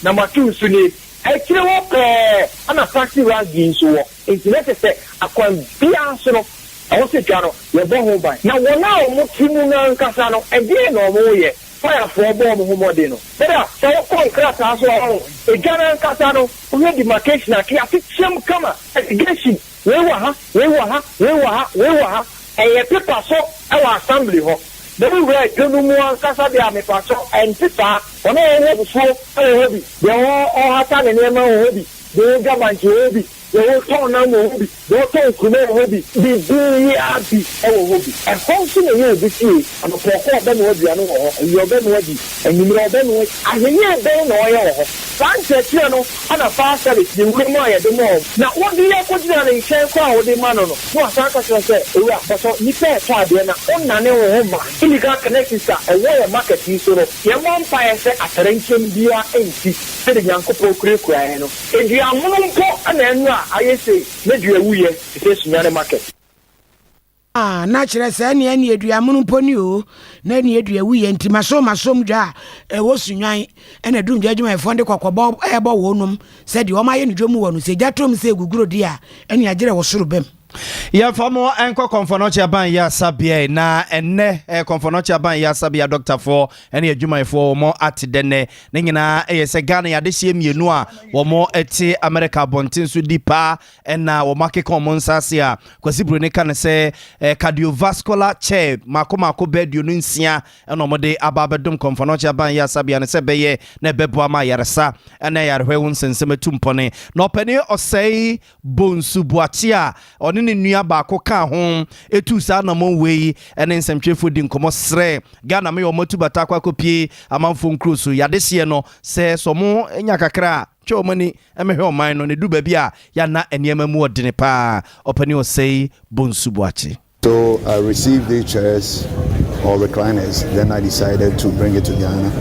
na mato so nie ɛkyerɛ hɔ pɛɛ ana taxi ragi nso wɔ nti na te sɛ akwan biara so no ɛwɔ sɛ twa no yɛbɔ ho ban na wɔn a wɔn ti mu no ankasa no ɛdeɛ na wɔn yɛ fayafoɔ bɔ wɔn ho mmɔden no bɛda sɛ wɔkɔ nkrataa so ɔho edwa no ankasa no wɔyɛ demarcation ake atekyɛm kama litigation wei wɔ ha wei wɔ ha wei wɔ ha wei wɔ ha ɛyɛ pepa so ɛwɔ assembly hɔ dɛbi wura edwonu mu ankasa de amepa so ɛnti saa wɔn a wɔwɔ bufuo ɛwɔ hɔ bi deɛ ɔhata ne nneɛma wɔ hɔ bi deɛ ɔgabanti wɔ hɔ bi deɛ ɔtɔn nam wɔ hɔ bi deɛ ɔtɔn nkume wɔ hɔ bi bibi abi ɛwɔ hɔ bi ɛhɔ nso na yɛ obi fie anɔpɔkɔ ɔbɛ na wadua no wɔ hɔ ɛyɛ ɔbɛ na wadi enyimire ɔbɛ na wadi ahyenyɛ bɛn na ɔyɛ wɔ hɔ saa nkyerɛkyerɛ no ana faa service ne wura mu a yɛde ma wɔn na wɔde yɛ kɔgyina ne nkyɛn kɔ a wɔde ma no no na wasan kasa sɛ ewura bɔsɔ nipa ɛtɔ adeɛ na ɔnane wɔn ho ma illegal connections a ɛwɔ yɛ market yi so no yɛmɔ mpa yɛ sɛ atɛrɛnkyɛm biara ɛnti sɛde nyankopɔn kurakura yɛn no eduamono mpo ɛna ɛno a ayɛ sɛ na dua wuyɛ sɛ sunyane market na kyerɛ sɛ ne ɛne aduamono mponi o na ne adua wuyɛ nti masom dwa a ɛwɔ sunwan ɛna dum dwa adwumayɛfoɔ de kɔkɔbɔ ɛbɔ wɔnom sɛ deɛ ɔma yɛ ne dwom wɔ no sɛ gyatom sɛ guguro di a ɛne agyerɛ wɔ soro bam yɛmfa ɛnkɔ kɔmfɔnɔkye aban yɛ asabea na ɛnnɛ kɔmfɔnɔkye aban yɛ asabea dɔktafoɔ ɛne adwumayɛfoɔ wɔmɔ ate dɛnɛ ne nyinaa ɛyɛ sɛ Ghana yɛadehyeɛ mmienu a wɔmɔ ɛte America abɔnten so di paa ɛna wɔmɔ akeka wɔmɔ nsase a Kwasi Broni ka ne sɛ cardiovascular chair mako bɛ aduonu nsia ɛna wɔmɔde aba abɛdom kɔmfɔnɔkye aban yɛ asabea ne sɛ bɛyɛ na ɛbɛboa ma ayaresa ɛna ayarehwɛ wo nsɛnsɛm atu mpɔne na ɔpɛne ɔsɛe Bonsu Boakye a ɔne ne nua baako ka ho etu saa na mo wei ene nsɛmtwefo di nkɔmɔ srɛ Ghana me ɔmɔ tu bata kwa kopie amanfo nkro so yadehye no sɛ somo enya kakra twɛ ɔmani ɛmehwɛ ɔman no ne du baabi a ya na eniema mu ɔdene pa ɔpani ɔsɛi Bonsu Boakye. So I received the chairs or recliners, then I decided to bring it to Ghana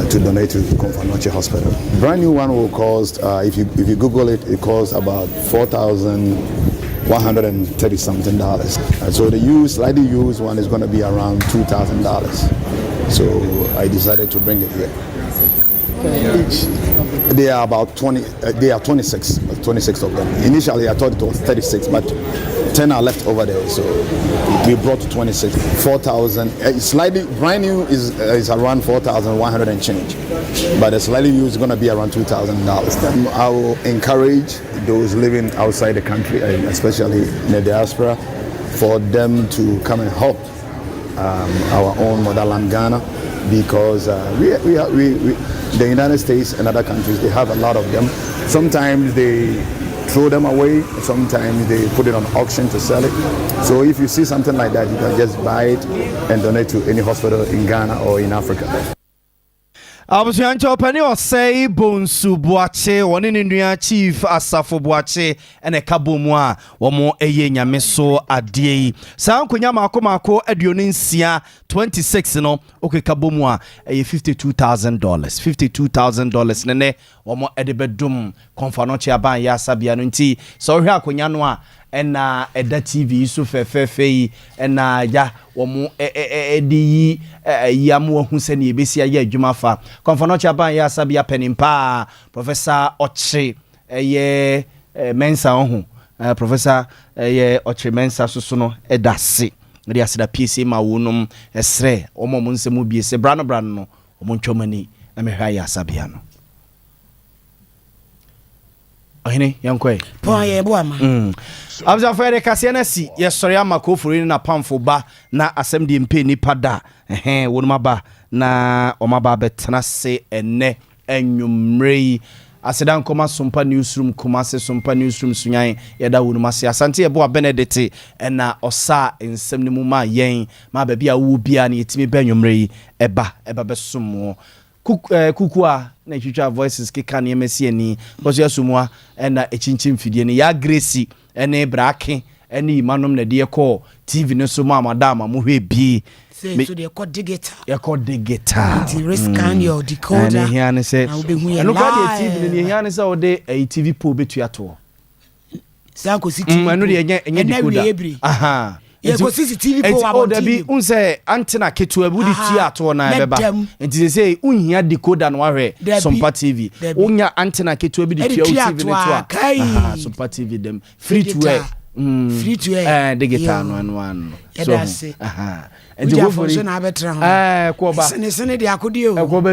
to donate to Konfanoche Hospital. Brand new one will cost, if you Google it, it costs about $4,130 something. So the slightly used one is going to be around $2,000. So I decided to bring it here. They are about 20. They are 26 of them. Initially, I thought it was 36, but 10 are left over there. So we brought 26. 4,000. Slightly brand new is around 4,100 and change, but the slightly used is going to be around $2,000. I will encourage those living outside the country, especially in the diaspora, for them to come and help our own motherland Ghana, because the United States and other countries, they have a lot of them. Sometimes they throw them away, sometimes they put it on auction to sell it. So if you see something like that, you can just buy it and donate to any hospital in Ghana or in Africa. Abusuancho opani osei Bonsu Boakye woni ne nua chief Asafo Boakye ene kabomu a womo eye nyame so ade yi san konya mako aduonu nsia 26 no okekabomu a eye $52,000 nene womo ede bedum Konfanoche aban ya sabia no nti so hwe akonya no a ena eda TV so fefefe ena ya womo edi yamu hu se ne ebesi aye adwuma fa Konfanoche aban ya sabia penimpa Professor Oche Mensa ohu Professor Oche Mensa so no edase ri asida PCA ma wonum esre omo nsemu biese brano no omo ntwomani na mehwa ya sabia no ahine yankwe po ye boama abza fere kasiana si yesori amakofuri na pamfo ba na asem di mpe nipa da wonuma ba na omaba betena se enne enwumrei asedan koma Sompa newsroom Kumase Sompa newsroom sunyan yeda wonuma se asante ebo Benedict na osa ensem ne mu ma yen ma ba bia wo bia na yetimi ba enwumrei eba besom kukua na chicha voices keka ne emesi ani boso yasumwa na echinchim fidie ne ya Gracie ene brake any manom na de call TV no so mama dama mo hwe bi so they call digital the risk scan your decoder and here and say and look at the TV ni here and say o de a TV po betu ato sanko TV anu de enye decoder aha ye go CCTV po wa bon TV unse antenna ketu abudi ti ato na beba enti say unhia decoder no ahwe Sompa TV unya antenna ketu abudi ti TV ne to aha Sompa TV dem free to air digital no so aha enti go for so na betra ko ba sene de akodio ko ba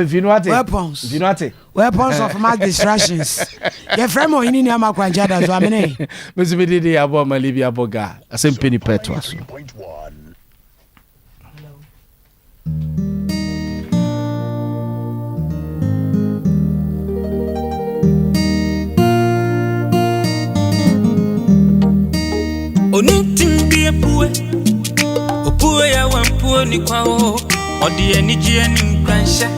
weapons of mass distractions ye frame o ini ni amakwanja da so amene mesibidi de abo malibi aboga asempeni petwa so Onitimbi opue ya wampue ni kwao odi eniji eni nkwansha